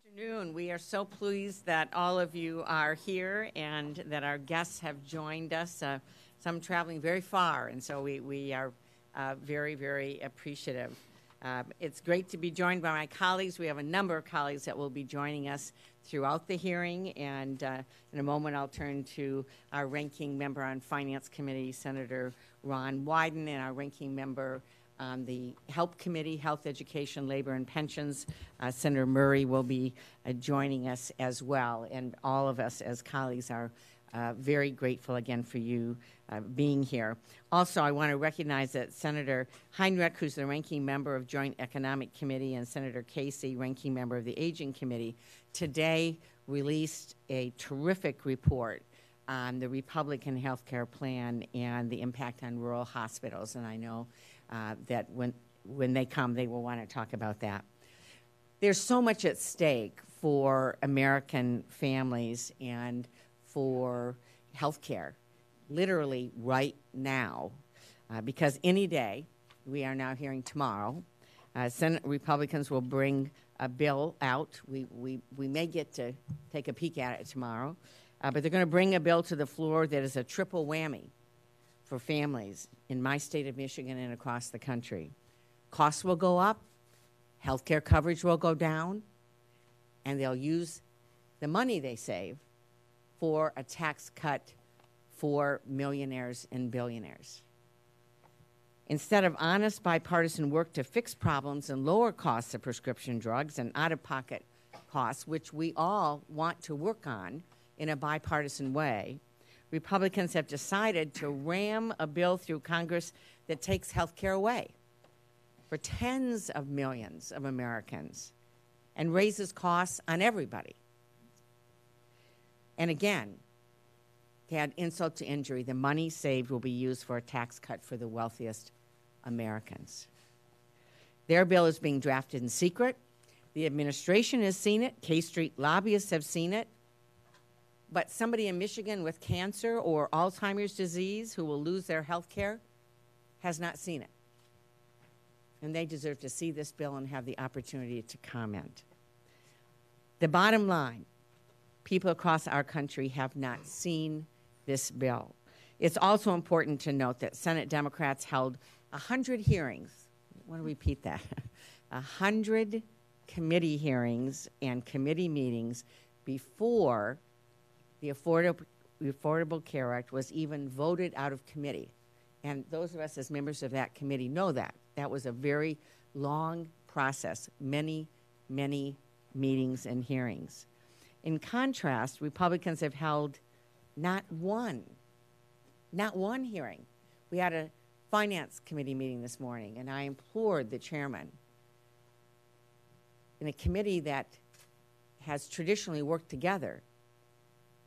Afternoon. We are so pleased that all of you are here and that our guests have joined us, some traveling very far, and so we are very, very appreciative. It's great to be joined by my colleagues. We have a number of colleagues that will be joining us throughout the hearing, and in a moment I'll turn to our ranking member on Finance Committee, Senator Ron Wyden, and our ranking member on the HELP Committee, Health, Education, Labor, and Pensions. Senator Murray will be joining us as well, and all of us as colleagues are very grateful again for you being here. Also, I want to recognize that Senator Heinrich, who's the ranking member of Joint Economic Committee, and Senator Casey, ranking member of the Aging Committee, today released a terrific report on the Republican health care plan and the impact on rural hospitals, and I know that when they come, they will want to talk about that. There's so much at stake for American families and for health care, literally right now, because any day, we are now hearing tomorrow, Senate Republicans will bring a bill out. We may get to take a peek at it tomorrow, but they're going to bring a bill to the floor that is a triple whammy for families in my state of Michigan and across the country. Costs will go up, health care coverage will go down, and they'll use the money they save for a tax cut for millionaires and billionaires. Instead of honest bipartisan work to fix problems and lower costs of prescription drugs and out-of-pocket costs, which we all want to work on in a bipartisan way, Republicans have decided to ram a bill through Congress that takes health care away for tens of millions of Americans and raises costs on everybody. And again, to add insult to injury, the money saved will be used for a tax cut for the wealthiest Americans. Their bill is being drafted in secret. The administration has seen it. K Street lobbyists have seen it. But somebody in Michigan with cancer or Alzheimer's disease who will lose their health care has not seen it. And they deserve to see this bill and have the opportunity to comment. The bottom line, people across our country have not seen this bill. It's also important to note that Senate Democrats held 100 hearings. I want to repeat that. 100 committee hearings and committee meetings before the Affordable Care Act was even voted out of committee. And those of us as members of that committee know that. That was a very long process, many, many meetings and hearings. In contrast, Republicans have held not one hearing. We had a Finance Committee meeting this morning, and I implored the chairman in a committee that has traditionally worked together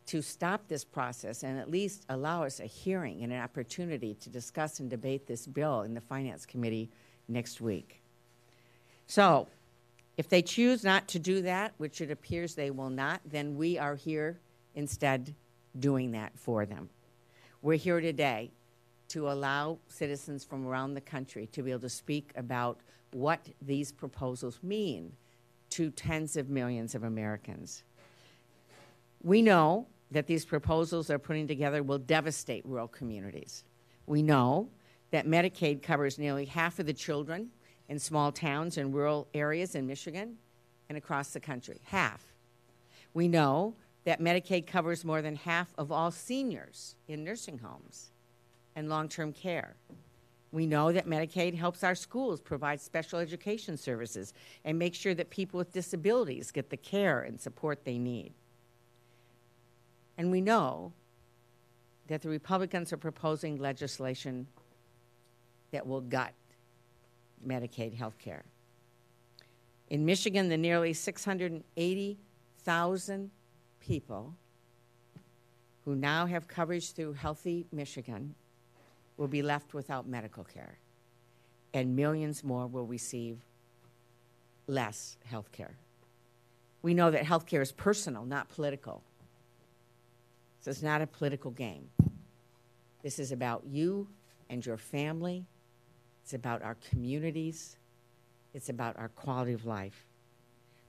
to stop this process and at least allow us a hearing and an opportunity to discuss and debate this bill in the Finance Committee next week. So, if they choose not to do that, which it appears they will not, then we are here instead doing that for them. We're here today to allow citizens from around the country to be able to speak about what these proposals mean to tens of millions of Americans. We know that these proposals they're putting together will devastate rural communities. We know that Medicaid covers nearly half of the children in small towns and rural areas in Michigan and across the country. Half. We know that Medicaid covers more than half of all seniors in nursing homes and long-term care. We know that Medicaid helps our schools provide special education services and make sure that people with disabilities get the care and support they need. And we know that the Republicans are proposing legislation that will gut Medicaid health care. In Michigan, the nearly 680,000 people who now have coverage through Healthy Michigan will be left without medical care, and millions more will receive less health care. We know that health care is personal, not political. So it's not a political game. This is about you and your family. It's about our communities. It's about our quality of life.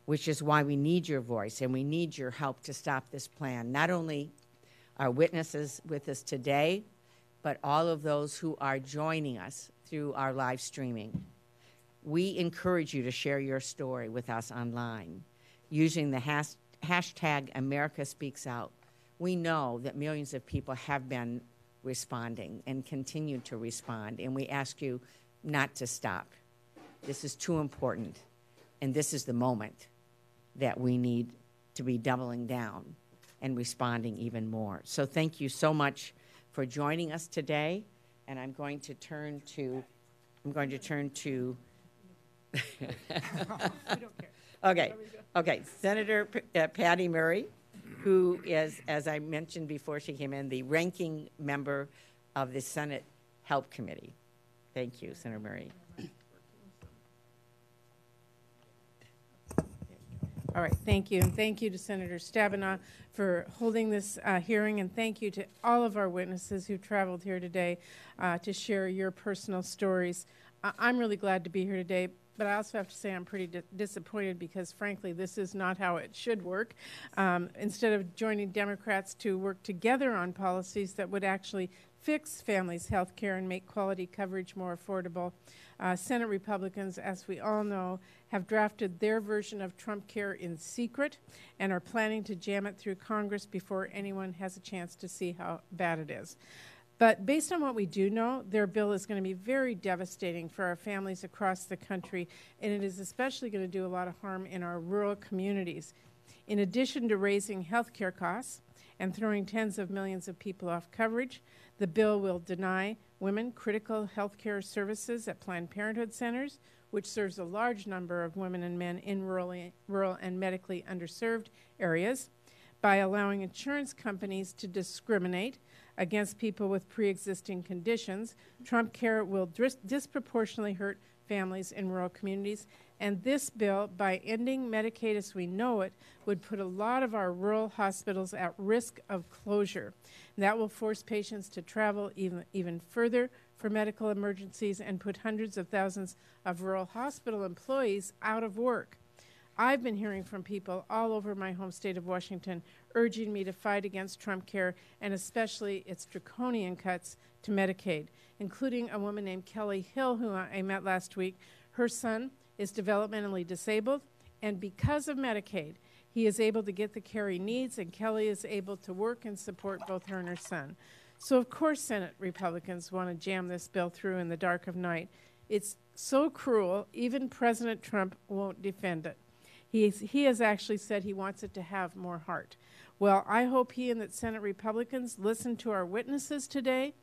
which is why we need your voice and we need your help to stop this plan. Not only our witnesses with us today, but all of those who are joining us through our live streaming. We encourage you to share your story with us online using the hashtag America Speaks Out. We know that millions of people have been responding and continue to respond, and we ask you not to stop. This is too important, and this is the moment that we need to be doubling down and responding even more. So thank you so much for joining us today, and I'm going to turn to Okay, Senator Patty Murray, who is, as I mentioned before she came in, the ranking member of the Senate Help Committee. Thank you, Senator Murray. All right, thank you. And thank you to Senator Stabenow for holding this hearing, and thank you to all of our witnesses who traveled here today to share your personal stories. I'm really glad to be here today, but I also have to say I'm pretty disappointed because, frankly, this is not how it should work. Instead of joining Democrats to work together on policies that would actually fix families' health care and make quality coverage more affordable, Senate Republicans, as we all know, have drafted their version of Trump Care in secret and are planning to jam it through Congress before anyone has a chance to see how bad it is. But based on what we do know, their bill is going to be very devastating for our families across the country, and it is especially going to do a lot of harm in our rural communities. In addition to raising health care costs and throwing tens of millions of people off coverage, the bill will deny women critical health care services at Planned Parenthood centers, which serves a large number of women and men in rural and medically underserved areas, by allowing insurance companies to discriminate against people with pre-existing conditions. Trump Care will disproportionately hurt families in rural communities. And this bill, by ending Medicaid as we know it, would put a lot of our rural hospitals at risk of closure. And that will force patients to travel even further for medical emergencies and put hundreds of thousands of rural hospital employees out of work. I've been hearing from people all over my home state of Washington urging me to fight against Trump Care and especially its draconian cuts to Medicaid, including a woman named Kelly Hill, who I met last week. Her son is developmentally disabled, and because of Medicaid, he is able to get the care he needs, and Kelly is able to work and support both her and her son. So, of course, Senate Republicans want to jam this bill through in the dark of night. It's so cruel, even President Trump won't defend it. He has actually said he wants it to have more heart. Well, I hope he and the Senate Republicans listen to our witnesses today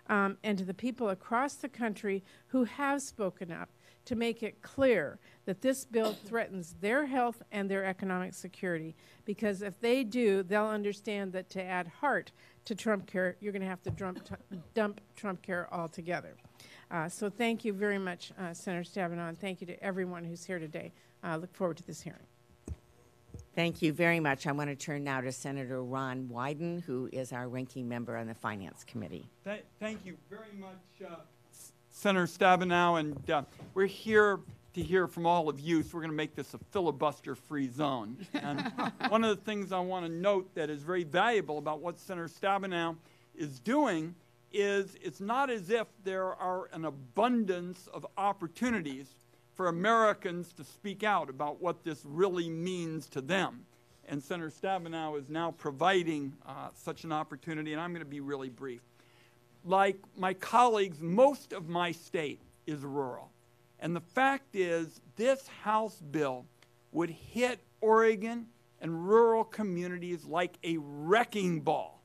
and to the people across the country who have spoken up to make it clear that this bill threatens their health and their economic security. Because if they do, they'll understand that to add heart to Trump Care, you're going to have to dump Trump Care altogether. So thank you very much, Senator Stabenow, and thank you to everyone who's here today. I look forward to this hearing. Thank you very much. I want to turn now to Senator Ron Wyden, who is our ranking member on the Finance Committee. Thank you very much, Senator Stabenow, and we're here to hear from all of you, so we're going to make this a filibuster-free zone. And one of the things I want to note that is very valuable about what Senator Stabenow is doing is it's not as if there are an abundance of opportunities for Americans to speak out about what this really means to them. And Senator Stabenow is now providing such an opportunity, and I'm going to be really brief. Like my colleagues, most of my state is rural. And the fact is, this House bill would hit Oregon and rural communities like a wrecking ball.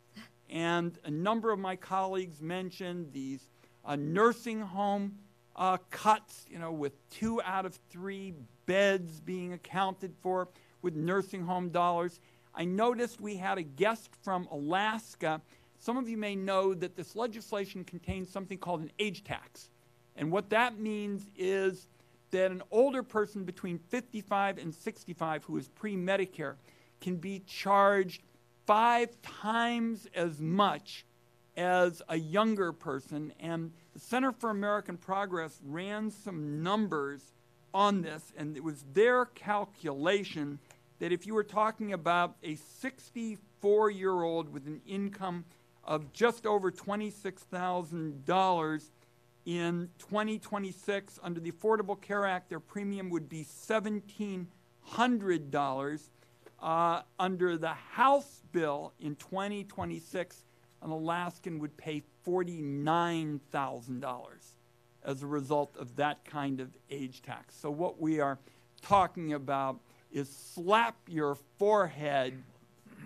And a number of my colleagues mentioned these nursing home cuts, with 2 out of 3 beds being accounted for with nursing home dollars. I noticed we had a guest from Alaska. Some of you may know that this legislation contains something called an age tax. And what that means is that an older person between 55 and 65 who is pre-Medicare can be charged 5 times as much as a younger person. And the Center for American Progress ran some numbers on this, and it was their calculation that if you were talking about a 64-year-old with an income of just over $26,000 in 2026, under the Affordable Care Act, their premium would be $1,700. Under the House bill in 2026, an Alaskan would pay $49,000 as a result of that kind of age tax. So what we are talking about is slap your forehead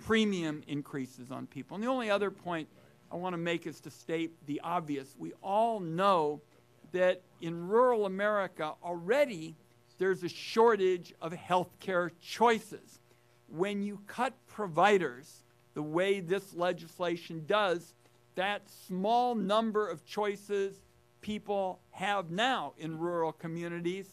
premium increases on people. And the only other point I want to make is to state the obvious. We all know that in rural America already there's a shortage of healthcare choices. When you cut providers the way this legislation does, that small number of choices people have now in rural communities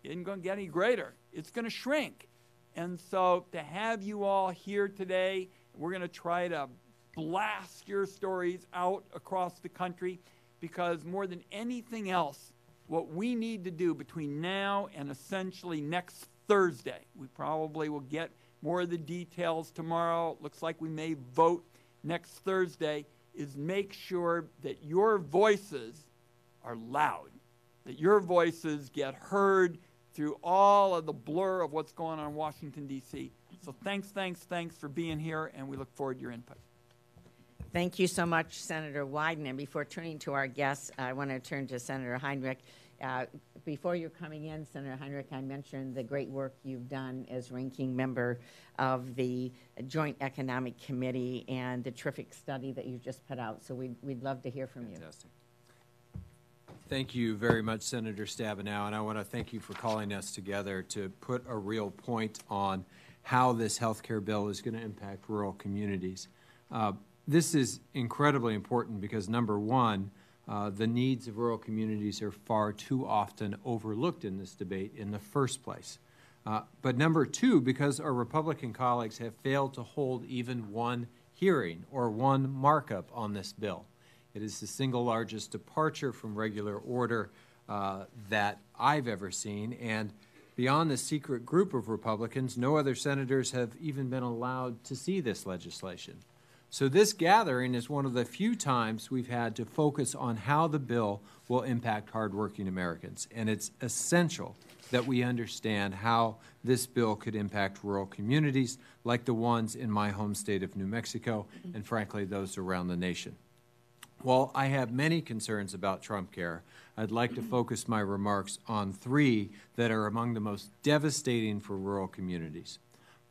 isn't going to get any greater. It's going to shrink. And so to have you all here today, we're going to try to blast your stories out across the country, because more than anything else, what we need to do between now and essentially next Thursday, we probably will get more of the details tomorrow. It looks like we may vote next Thursday, is make sure that your voices are loud, that your voices get heard through all of the blur of what's going on in Washington, D.C. So thanks for being here, and we look forward to your input. Thank you so much, Senator Wyden. And before turning to our guests, I want to turn to Senator Heinrich. Before you're coming in, Senator Heinrich, I mentioned the great work you've done as ranking member of the Joint Economic Committee and the terrific study that you just put out. So we'd love to hear from you. Fantastic. Thank you very much, Senator Stabenow, and I want to thank you for calling us together to put a real point on how this health care bill is going to impact rural communities. This is incredibly important because, number one, the needs of rural communities are far too often overlooked in this debate in the first place. But number two, because our Republican colleagues have failed to hold even one hearing or one markup on this bill. It is the single largest departure from regular order that I've ever seen, and beyond the secret group of Republicans, no other senators have even been allowed to see this legislation. So this gathering is one of the few times we've had to focus on how the bill will impact hardworking Americans, and it's essential that we understand how this bill could impact rural communities like the ones in my home state of New Mexico and, frankly, those around the nation. While I have many concerns about Trump care, I'd like to focus my remarks on three that are among the most devastating for rural communities.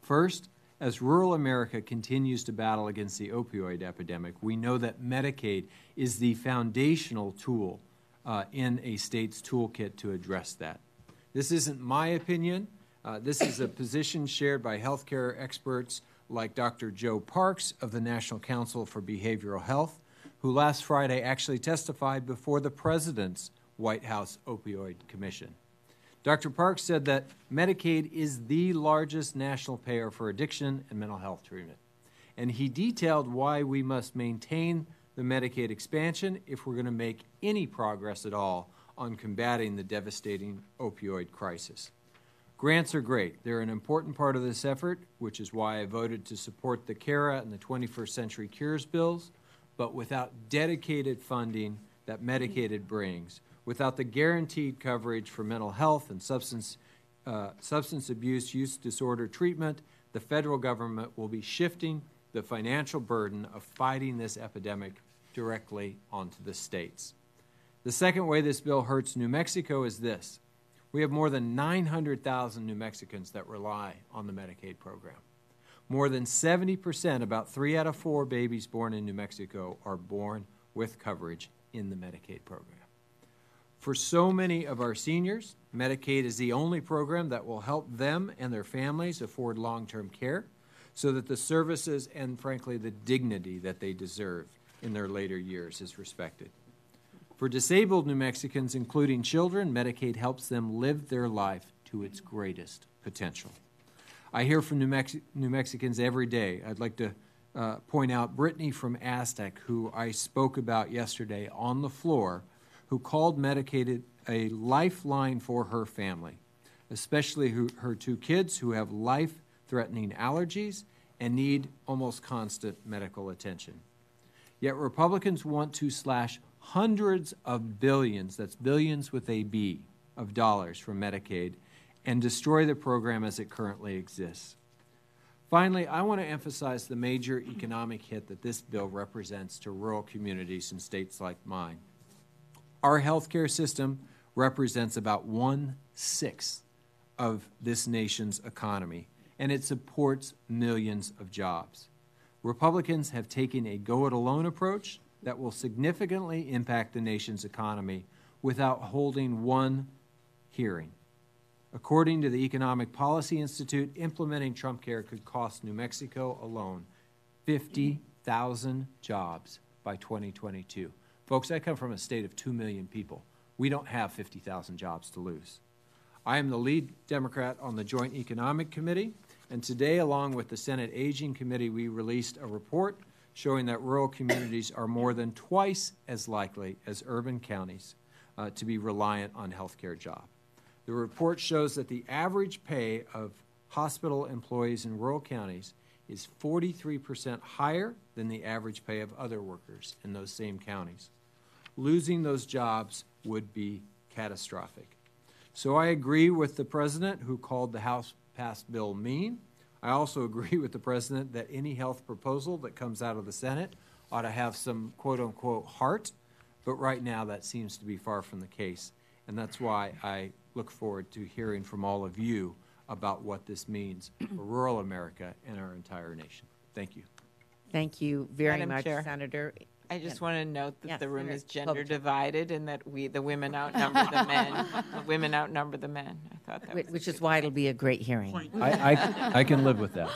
First, as rural America continues to battle against the opioid epidemic, we know that Medicaid is the foundational tool in a state's toolkit to address that. This isn't my opinion. This is a position shared by healthcare experts like Dr. Joe Parks of the National Council for Behavioral Health, who last Friday actually testified before the President's White House Opioid Commission. Dr. Parks said that Medicaid is the largest national payer for addiction and mental health treatment. And he detailed why we must maintain the Medicaid expansion if we're going to make any progress at all on combating the devastating opioid crisis. Grants are great. They're an important part of this effort, which is why I voted to support the CARA and the 21st Century Cures bills. But without dedicated funding that Medicaid brings, without the guaranteed coverage for mental health and substance abuse use disorder treatment, the federal government will be shifting the financial burden of fighting this epidemic directly onto the states. The second way this bill hurts New Mexico is this. We have more than 900,000 New Mexicans that rely on the Medicaid program. More than 70%, about 3 out of 4 babies born in New Mexico are born with coverage in the Medicaid program. For so many of our seniors, Medicaid is the only program that will help them and their families afford long-term care so that the services and, frankly, the dignity that they deserve in their later years is respected. For disabled New Mexicans, including children, Medicaid helps them live their life to its greatest potential. I hear from New Mexicans every day. I'd like to point out Brittany from Aztec, who I spoke about yesterday on the floor, who called Medicaid a lifeline for her family, especially her 2 kids who have life-threatening allergies and need almost constant medical attention. Yet Republicans want to slash hundreds of billions, that's billions with a B, of dollars from Medicaid, and destroy the program as it currently exists. Finally, I want to emphasize the major economic hit that this bill represents to rural communities in states like mine. Our healthcare system represents about 1/6 of this nation's economy, and it supports millions of jobs. Republicans have taken a go-it-alone approach that will significantly impact the nation's economy without holding one hearing. According to the Economic Policy Institute, implementing Trump Care could cost New Mexico alone 50,000 jobs by 2022. Folks, I come from a state of 2 million people. We don't have 50,000 jobs to lose. I am the lead Democrat on the Joint Economic Committee, and today, along with the Senate Aging Committee, we released a report showing that rural communities are more than twice as likely as urban counties to be reliant on healthcare jobs. The report shows that the average pay of hospital employees in rural counties is 43% higher than the average pay of other workers in those same counties. Losing those jobs would be catastrophic. So I agree with the President who called the House-passed bill mean. I also agree with the President that any health proposal that comes out of the Senate ought to have some quote-unquote heart, but right now that seems to be far from the case. And that's why I look forward to hearing from all of you about what this means for rural America and our entire nation. Thank you. Thank you very Madam much, Chair. Senator. I just want to note that Yes, the room Senator is gender Klobuchar. divided and that the women outnumber the men. The women outnumber the men. I thought that was Which is why it'll be a great hearing. I can live with that.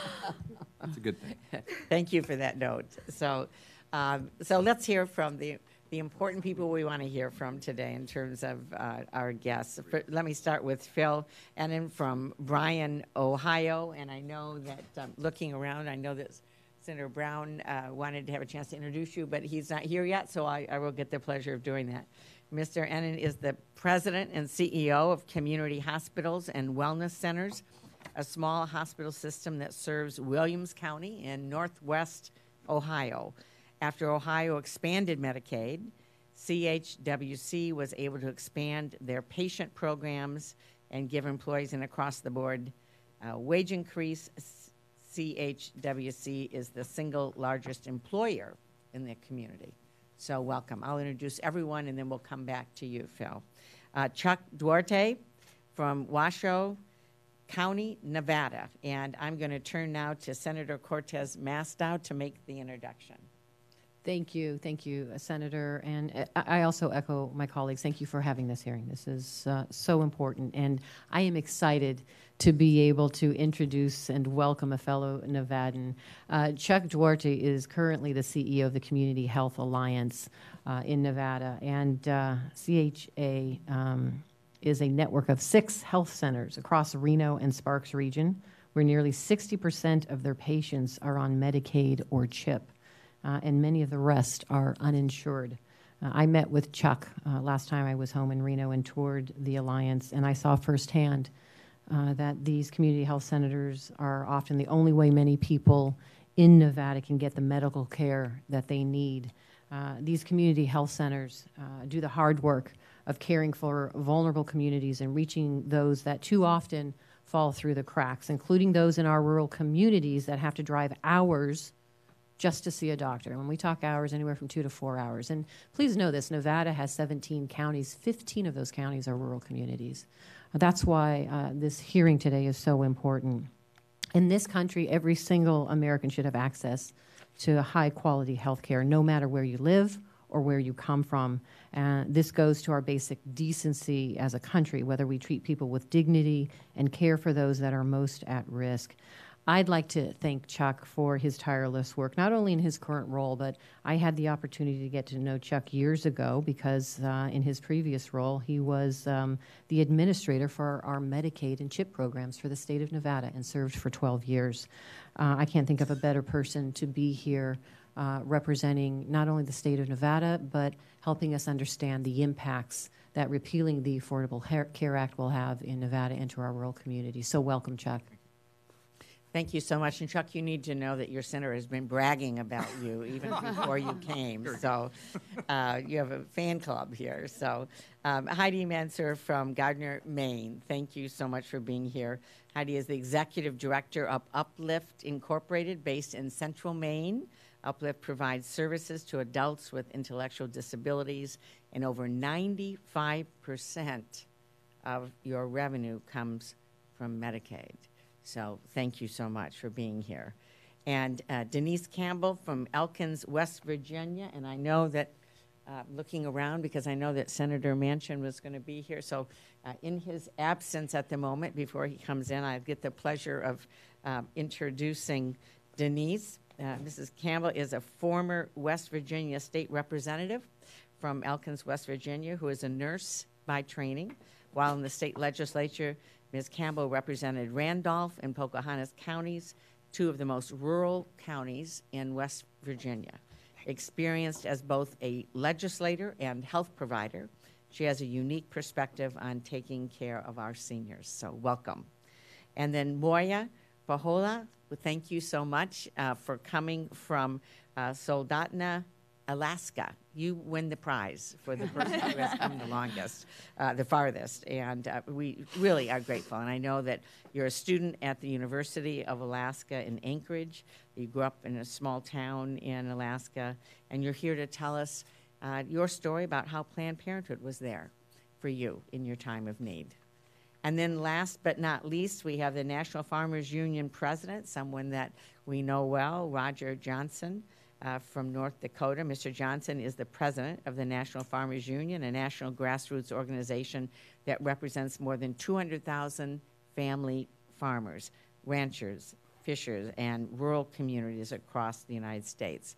That's a good thing. Thank you for that note. So let's hear from the important people we want to hear from today in terms of our guests. Let me start with Phil Ennen from Bryan, Ohio. And I know that looking around, I know that Senator Brown wanted to have a chance to introduce you, but he's not here yet, so I will get the pleasure of doing that. Mr. Ennen is the president and CEO of Community Hospitals and Wellness Centers, a small hospital system that serves Williams County in northwest Ohio. After Ohio expanded Medicaid, CHWC was able to expand their patient programs and give employees an across-the-board wage increase. CHWC is the single largest employer in the community. So welcome. I'll introduce everyone, and then we'll come back to you, Phil. Chuck Duarte from Washoe County, Nevada. And I'm going to turn now to Senator Cortez Masto to make the introduction. Thank you, Senator. And I also echo my colleagues. Thank you for having this hearing. This is so important. And I am excited to be able to introduce and welcome a fellow Nevadan. Chuck Duarte is currently the CEO of the Community Health Alliance in Nevada. And CHA is a network of 6 health centers across Reno and Sparks region, where nearly 60% of their patients are on Medicaid or CHIP. And many of the rest are uninsured. I met with Chuck last time I was home in Reno and toured the Alliance, and I saw firsthand that these community health centers are often the only way many people in Nevada can get the medical care that they need. These community health centers do the hard work of caring for vulnerable communities and reaching those that too often fall through the cracks, including those in our rural communities that have to drive hours just to see a doctor. And when we talk hours, anywhere from 2 to 4 hours. And please know this, Nevada has 17 counties. 15 of those counties are rural communities. That's why this hearing today is so important. In this country, every single American should have access to high-quality health care, no matter where you live or where you come from. This goes to our basic decency as a country, whether we treat people with dignity and care for those that are most at risk. I'd like to thank Chuck for his tireless work, not only in his current role, but I had the opportunity to get to know Chuck years ago because in his previous role, he was the administrator for our Medicaid and CHIP programs for the state of Nevada and served for 12 years. I can't think of a better person to be here representing not only the state of Nevada, but helping us understand the impacts that repealing the Affordable Care Act will have in Nevada and to our rural communities. So welcome, Chuck. Thank you so much. And Chuck, you need to know that your senator has been bragging about you even before you came. So you have a fan club here. So Heidi Mansour from Gardner, Maine, thank you so much for being here. Heidi is the executive director of Uplift Incorporated, based in Central Maine. Uplift provides services to adults with intellectual disabilities, and over 95% of your revenue comes from Medicaid. So thank you so much for being here. And Denise Campbell from Elkins, West Virginia. And I know that, looking around, because I know that Senator Manchin was going to be here. So in his absence at the moment, before he comes in, I get the pleasure of introducing Denise. Mrs. Campbell is a former West Virginia state representative from Elkins, West Virginia, who is a nurse by training. While in the state legislature, Ms. Campbell represented Randolph and Pocahontas counties, two of the most rural counties in West Virginia. Experienced as both a legislator and health provider, she has a unique perspective on taking care of our seniors. So welcome. And then Moira Pahola, thank you so much for coming from Soldotna, Alaska. You win the prize for the person who has come the longest, the farthest, and we really are grateful. And I know that you're a student at the University of Alaska in Anchorage. You grew up in a small town in Alaska, and you're here to tell us your story about how Planned Parenthood was there for you in your time of need. And then last but not least, we have the National Farmers Union president, someone that we know well, Roger Johnson. From North Dakota. Mr. Johnson is the president of the National Farmers Union, a national grassroots organization that represents more than 200,000 family farmers, ranchers, fishers, and rural communities across the United States.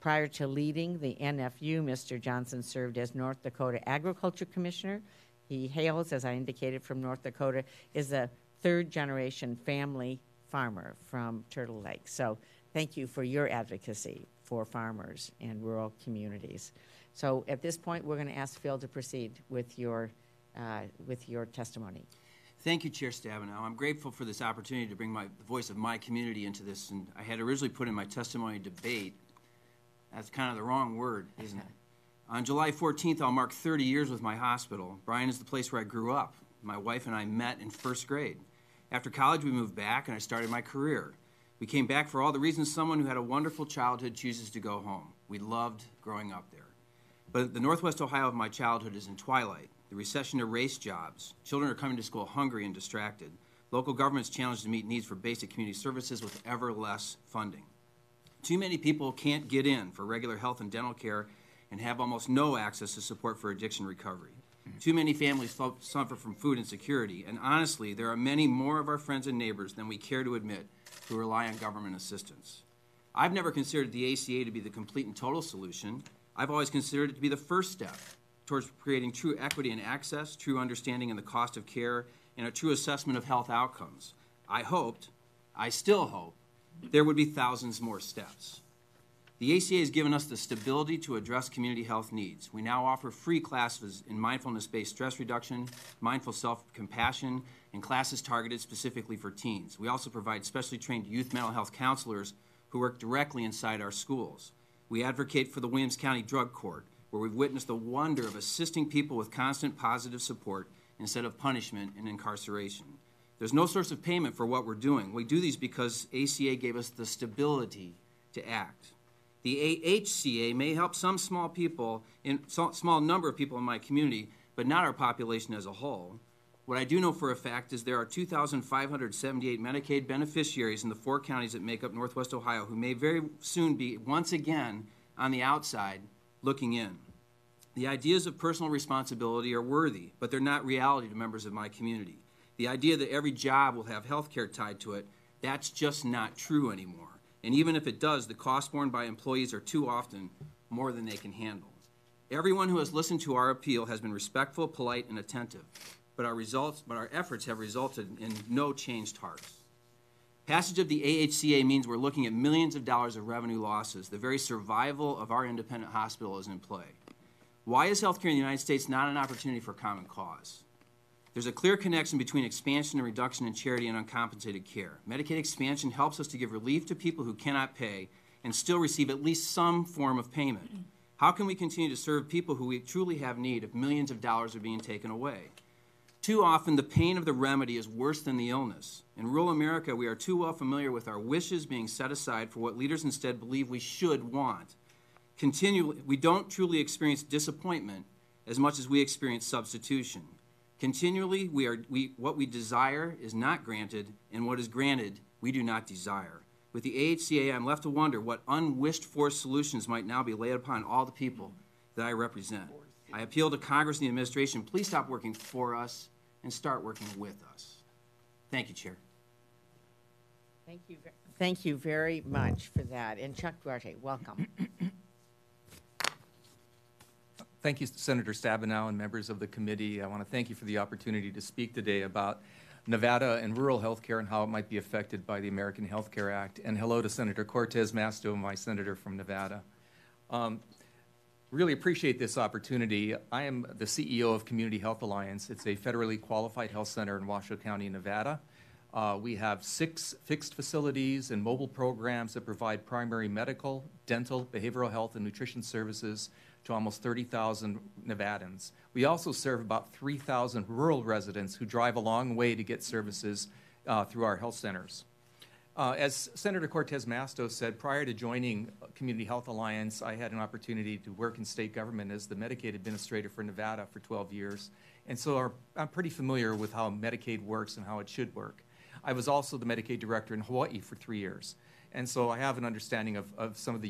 Prior to leading the NFU, Mr. Johnson served as North Dakota Agriculture Commissioner. He hails, as I indicated, from North Dakota, is a third-generation family farmer from Turtle Lake. So thank you for your advocacy for farmers and rural communities. So at this point, we're going to ask Phil to proceed with your testimony. Thank you, Chair Stabenow. I'm grateful for this opportunity to bring the voice of my community into this. And I had originally put in my testimony debate. That's kind of the wrong word, isn't it? On July 14th, I'll mark 30 years with my hospital. Bryan is the place where I grew up. My wife and I met in first grade. After college, we moved back, and I started my career. We came back for all the reasons someone who had a wonderful childhood chooses to go home. We loved growing up there. But the Northwest Ohio of my childhood is in twilight. The recession erased jobs. Children are coming to school hungry and distracted. Local government's challenged to meet needs for basic community services with ever less funding. Too many people can't get in for regular health and dental care and have almost no access to support for addiction recovery. Too many families suffer from food insecurity, and honestly, there are many more of our friends and neighbors than we care to admit who rely on government assistance. I've never considered the ACA to be the complete and total solution. I've always considered it to be the first step towards creating true equity and access, true understanding in the cost of care, and a true assessment of health outcomes. I still hope, there would be thousands more steps. The ACA has given us the stability to address community health needs. We now offer free classes in mindfulness-based stress reduction, mindful self-compassion, and classes targeted specifically for teens. We also provide specially trained youth mental health counselors who work directly inside our schools. We advocate for the Williams County Drug Court, where we've witnessed the wonder of assisting people with constant positive support instead of punishment and incarceration. There's no source of payment for what we're doing. We do these because ACA gave us the stability to act. The AHCA may help some small number of people in my community, but not our population as a whole. What I do know for a fact is there are 2,578 Medicaid beneficiaries in the 4 counties that make up Northwest Ohio who may very soon be once again on the outside looking in. The ideas of personal responsibility are worthy, but they're not reality to members of my community. The idea that every job will have health care tied to it, that's just not true anymore. And even if it does, the costs borne by employees are too often more than they can handle. Everyone who has listened to our appeal has been respectful, polite, and attentive, but our efforts have resulted in no changed hearts. Passage of the AHCA means we're looking at millions of dollars of revenue losses. The very survival of our independent hospital is in play. Why is healthcare in the United States not an opportunity for common cause? There's a clear connection between expansion and reduction in charity and uncompensated care. Medicaid expansion helps us to give relief to people who cannot pay and still receive at least some form of payment. How can we continue to serve people who we truly have need if millions of dollars are being taken away? Too often, the pain of the remedy is worse than the illness. In rural America, we are too well familiar with our wishes being set aside for what leaders instead believe we should want. We don't truly experience disappointment as much as we experience substitution. Continually, what we desire is not granted, and what is granted, we do not desire. With the AHCA, I'm left to wonder what unwished-for solutions might now be laid upon all the people that I represent. I appeal to Congress and the administration, please stop working for us and start working with us. Thank you, Chair. Thank you very much for that. And Chuck Duarte, welcome. Thank you, Senator Stabenow and members of the committee. I want to thank you for the opportunity to speak today about Nevada and rural health care and how it might be affected by the American Health Care Act. And hello to Senator Cortez Masto, my senator from Nevada. Really appreciate this opportunity. I am the CEO of Community Health Alliance. It's a federally qualified health center in Washoe County, Nevada. We have 6 fixed facilities and mobile programs that provide primary medical, dental, behavioral health, and nutrition services to almost 30,000 Nevadans. We also serve about 3,000 rural residents who drive a long way to get services through our health centers. As Senator Cortez Masto said, prior to joining Community Health Alliance, I had an opportunity to work in state government as the Medicaid administrator for Nevada for 12 years. And so I'm pretty familiar with how Medicaid works and how it should work. I was also the Medicaid director in Hawaii for 3 years. And so I have an understanding of some of the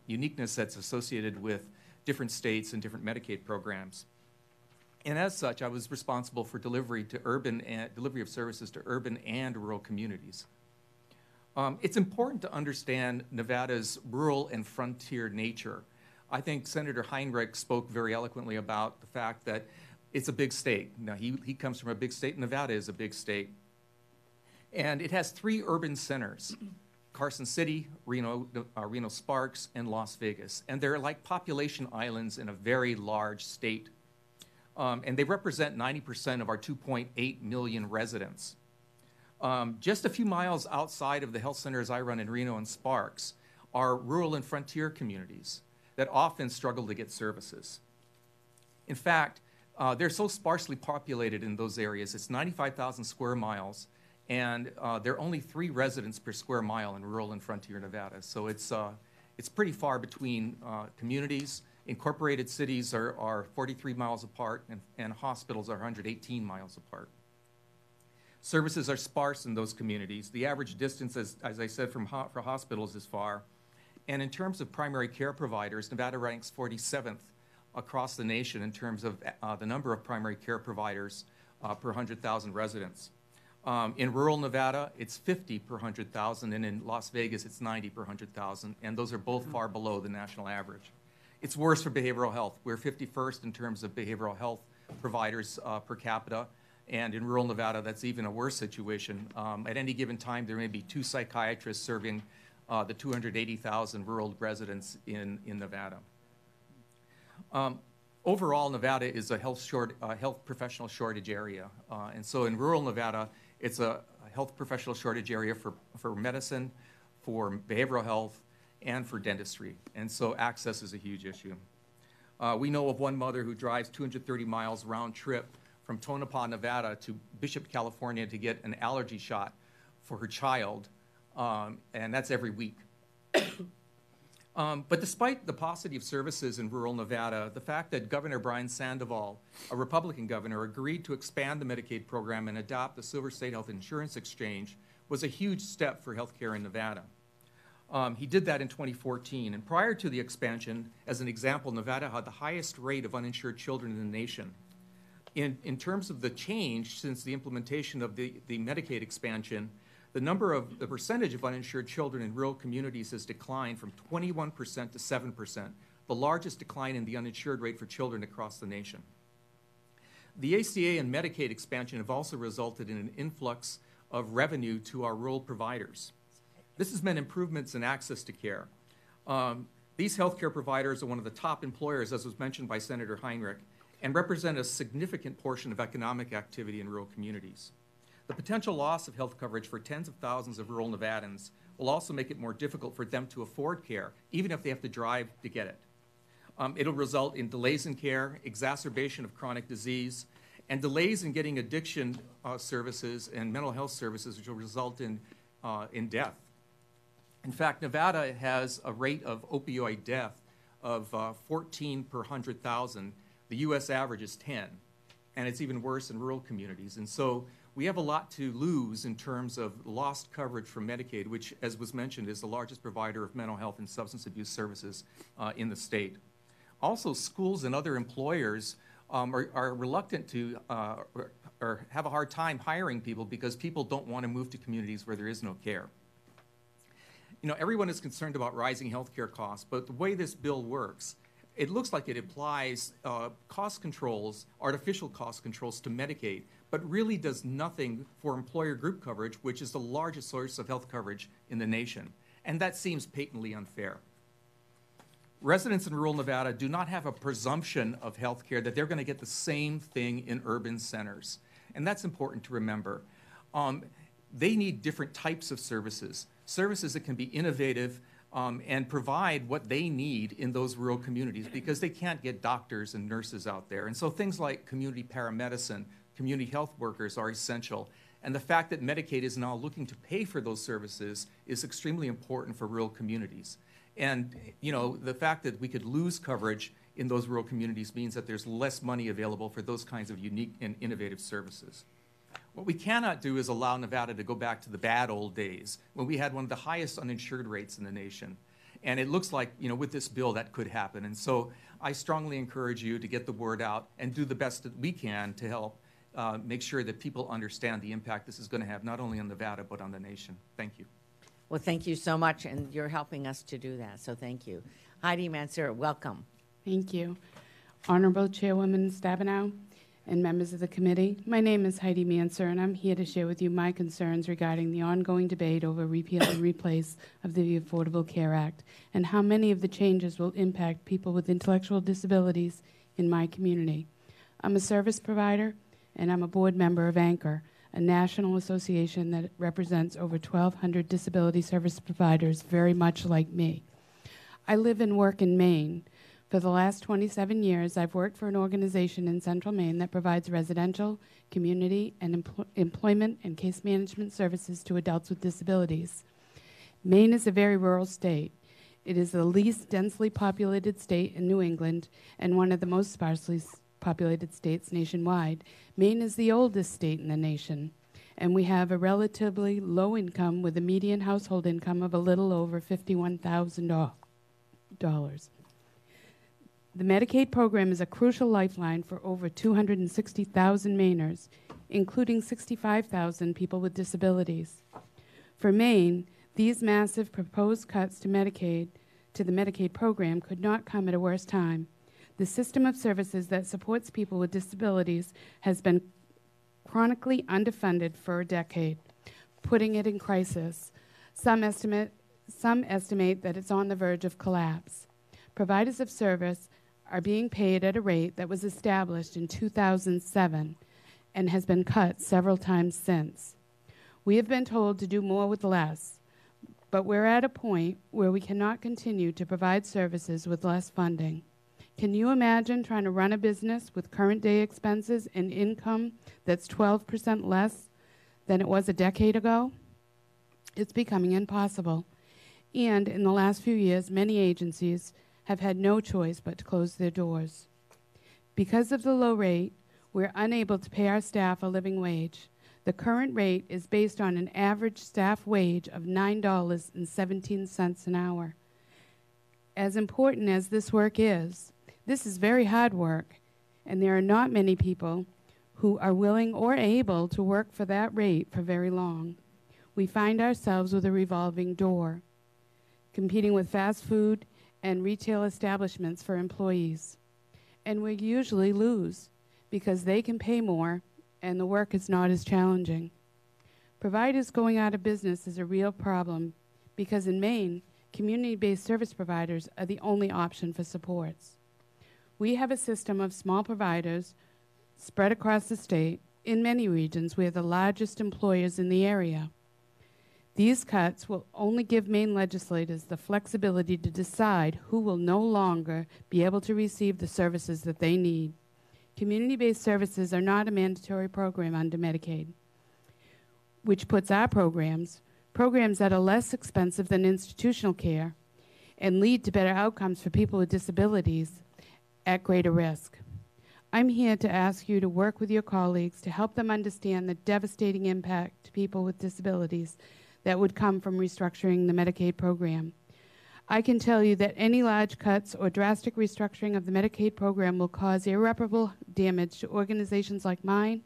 uniqueness that's associated with different states and different Medicaid programs. And as such, I was responsible for delivery of services to urban and rural communities. It's important to understand Nevada's rural and frontier nature. I think Senator Heinrich spoke very eloquently about the fact that it's a big state. Now, he comes from a big state. Nevada is a big state. And it has 3 urban centers, Carson City, Reno-Sparks, and Las Vegas. And they're like population islands in a very large state. And they represent 90% of our 2.8 million residents. Just a few miles outside of the health centers I run in Reno and Sparks are rural and frontier communities that often struggle to get services. In fact, they're so sparsely populated in those areas, it's 95,000 square miles, and there are only 3 residents per square mile in rural and frontier Nevada. So it's pretty far between communities. Incorporated cities are 43 miles apart, and hospitals are 118 miles apart. Services are sparse in those communities. The average distance, as I said, for hospitals is far. And in terms of primary care providers, Nevada ranks 47th across the nation in terms of the number of primary care providers per 100,000 residents. In rural Nevada, it's 50 per 100,000, and in Las Vegas, it's 90 per 100,000, and those are both far below the national average. It's worse for behavioral health. We're 51st in terms of behavioral health providers per capita, and in rural Nevada, that's even a worse situation. At any given time, there may be 2 psychiatrists serving the 280,000 rural residents in Nevada. Overall, Nevada is a health professional shortage area, and so in rural Nevada, it's a health professional shortage area for medicine, for behavioral health, and for dentistry, and so access is a huge issue. We know of one mother who drives 230 miles round trip from Tonopah, Nevada to Bishop, California to get an allergy shot for her child, and that's every week. But despite the paucity of services in rural Nevada, the fact that Governor Brian Sandoval, a Republican governor, agreed to expand the Medicaid program and adopt the Silver State Health Insurance Exchange was a huge step for healthcare in Nevada. He did that in 2014, and prior to the expansion, as an example, Nevada had the highest rate of uninsured children in the nation. In terms of the change since the implementation of the Medicaid expansion, the percentage of uninsured children in rural communities has declined from 21% to 7%, the largest decline in the uninsured rate for children across the nation. The ACA and Medicaid expansion have also resulted in an influx of revenue to our rural providers. This has meant improvements in access to care. These healthcare providers are one of the top employers, as was mentioned by Senator Heinrich, and represent a significant portion of economic activity in rural communities. The potential loss of health coverage for tens of thousands of rural Nevadans will also make it more difficult for them to afford care, even if they have to drive to get it. It'll result in delays in care, exacerbation of chronic disease, and delays in getting addiction services and mental health services, which will result in death. In fact, Nevada has a rate of opioid death of 14 per 100,000. The U.S. average is 10, and it's even worse in rural communities. And so we have a lot to lose in terms of lost coverage from Medicaid, which, as was mentioned, is the largest provider of mental health and substance abuse services in the state. Also, schools and other employers are reluctant to or have a hard time hiring people because people don't want to move to communities where there is no care. You know, everyone is concerned about rising health care costs, but the way this bill works, it looks like it applies cost controls, artificial cost controls to Medicaid, but really does nothing for employer group coverage, which is the largest source of health coverage in the nation. And that seems patently unfair. Residents in rural Nevada do not have a presumption of health care that they're going to get the same thing in urban centers. And that's important to remember. They need different types of services, services that can be innovative and provide what they need in those rural communities because they can't get doctors and nurses out there. And so things like community paramedicine, community health workers are essential. And the fact that Medicaid is now looking to pay for those services is extremely important for rural communities. And, you know, the fact that we could lose coverage in those rural communities means that there's less money available for those kinds of unique and innovative services. What we cannot do is allow Nevada to go back to the bad old days when we had one of the highest uninsured rates in the nation. And it looks like, you know, with this bill that could happen. And so I strongly encourage you to get the word out and do the best that we can to help make sure that people understand the impact this is going to have not only on Nevada but on the nation. Thank you. Well, thank you so much, and you're helping us to do that, so thank you. Heidi Mansour, welcome. Thank you. Honorable Chairwoman Stabenow and members of the committee, my name is Heidi Mansour, and I'm here to share with you my concerns regarding the ongoing debate over repeal and replace of the Affordable Care Act and how many of the changes will impact people with intellectual disabilities in my community. I'm a service provider, and I'm a board member of Anchor, a national association that represents over 1,200 disability service providers very much like me. I live and work in Maine. For the last 27 years, I've worked for an organization in central Maine that provides residential, community, and employment and case management services to adults with disabilities. Maine is a very rural state. It is the least densely populated state in New England and one of the most sparsely populated states nationwide. Maine is the oldest state in the nation, and we have a relatively low income with a median household income of a little over $51,000. The Medicaid program is a crucial lifeline for over 260,000 Mainers, including 65,000 people with disabilities. For Maine, these massive proposed cuts to the Medicaid program could not come at a worse time. The system of services that supports people with disabilities has been chronically underfunded for a decade, putting it in crisis. Some estimate that it's on the verge of collapse. Providers of service are being paid at a rate that was established in 2007 and has been cut several times since. We have been told to do more with less, but we're at a point where we cannot continue to provide services with less funding. Can you imagine trying to run a business with current day expenses and income that's 12% less than it was a decade ago? It's becoming impossible. And in the last few years, many agencies have had no choice but to close their doors. Because of the low rate, we're unable to pay our staff a living wage. The current rate is based on an average staff wage of $9.17 an hour. As important as this work is, this is very hard work, and there are not many people who are willing or able to work for that rate for very long. We find ourselves with a revolving door, competing with fast food and retail establishments for employees. And we usually lose because they can pay more and the work is not as challenging. Providers going out of business is a real problem because in Maine, community-based service providers are the only option for supports. We have a system of small providers spread across the state. In many regions, we are the largest employers in the area. These cuts will only give Maine legislators the flexibility to decide who will no longer be able to receive the services that they need. Community-based services are not a mandatory program under Medicaid, which puts our programs that are less expensive than institutional care and lead to better outcomes for people with disabilities at greater risk. I'm here to ask you to work with your colleagues to help them understand the devastating impact to people with disabilities that would come from restructuring the Medicaid program. I can tell you that any large cuts or drastic restructuring of the Medicaid program will cause irreparable damage to organizations like mine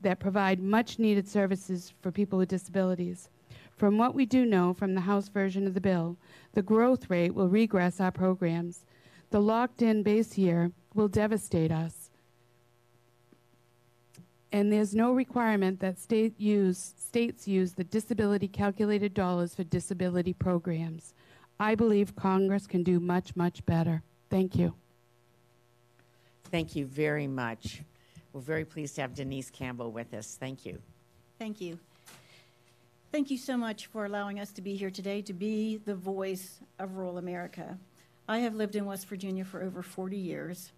that provide much-needed services for people with disabilities. From what we do know from the House version of the bill, the growth rate will regress our programs. The locked-in base year will devastate us. And there's no requirement that states use the disability calculated dollars for disability programs. I believe Congress can do much, much better. Thank you. Thank you very much. We're very pleased to have Denise Campbell with us. Thank you. Thank you. Thank you so much for allowing us to be here today to be the voice of rural America. I have lived in West Virginia for over 40 years.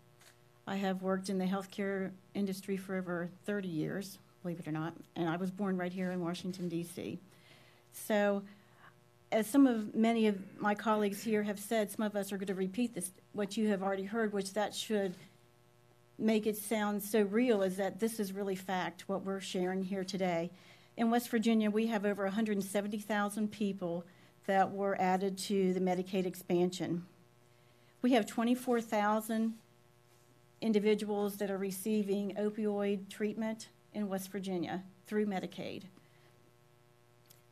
I have worked in the healthcare industry for over 30 years, believe it or not, and I was born right here in Washington, D.C. So, as many of my colleagues here have said, some of us are going to repeat this, what you have already heard, which that should make it sound so real, is that this is really fact, what we're sharing here today. In West Virginia, we have over 170,000 people that were added to the Medicaid expansion. We have 24,000 individuals that are receiving opioid treatment in West Virginia through Medicaid.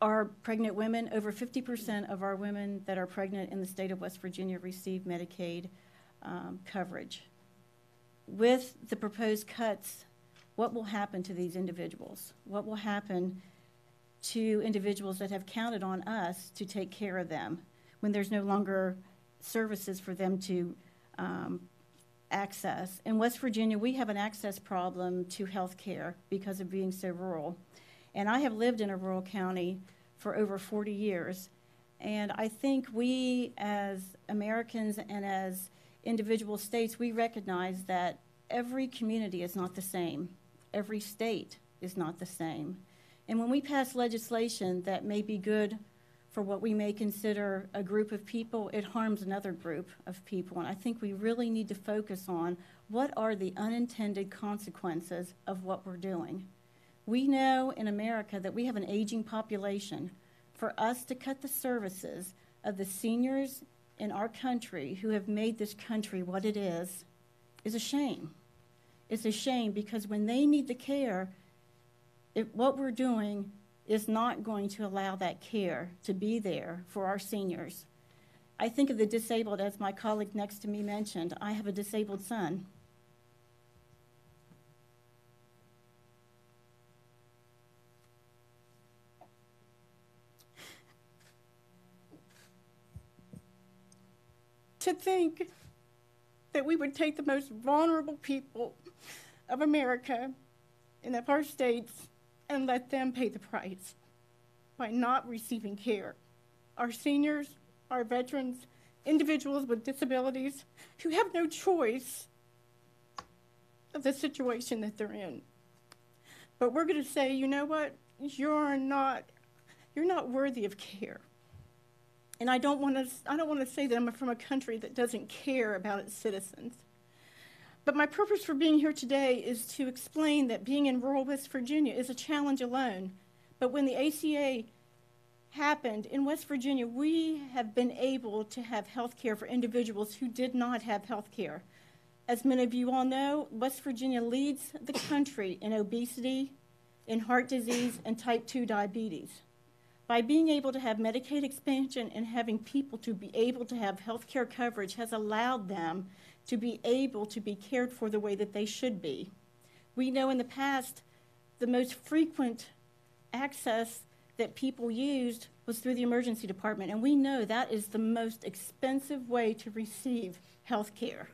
Our pregnant women, over 50% of our women that are pregnant in the state of West Virginia receive Medicaid coverage. With the proposed cuts, what will happen to these individuals? What will happen to individuals that have counted on us to take care of them when there's no longer services for them to access? In West Virginia, we have an access problem to health care because of being so rural. And I have lived in a rural county for over 40 years. And I think we as Americans and as individual states, we recognize that every community is not the same. Every state is not the same. And when we pass legislation that may be good for what we may consider a group of people, it harms another group of people. And I think we really need to focus on what are the unintended consequences of what we're doing. We know in America that we have an aging population. For us to cut the services of the seniors in our country who have made this country what it is a shame. It's a shame because when they need the care, what we're doing is not going to allow that care to be there for our seniors. I think of the disabled, as my colleague next to me mentioned. I have a disabled son. To think that we would take the most vulnerable people of America and of our states and let them pay the price by not receiving care. Our seniors, our veterans, individuals with disabilities who have no choice of the situation that they're in. But we're going to say, you know what? You're not worthy of care. And I don't want to say that I'm from a country that doesn't care about its citizens. But my purpose for being here today is to explain that being in rural West Virginia is a challenge alone. But when the ACA happened in West Virginia, we have been able to have health care for individuals who did not have health care. As many of you all know, West Virginia leads the country in obesity, in heart disease, and type 2 diabetes. By being able to have Medicaid expansion and having people to be able to have health care coverage has allowed them to be able to be cared for the way that they should be. We know in the past the most frequent access that people used was through the emergency department, and we know that is the most expensive way to receive health care.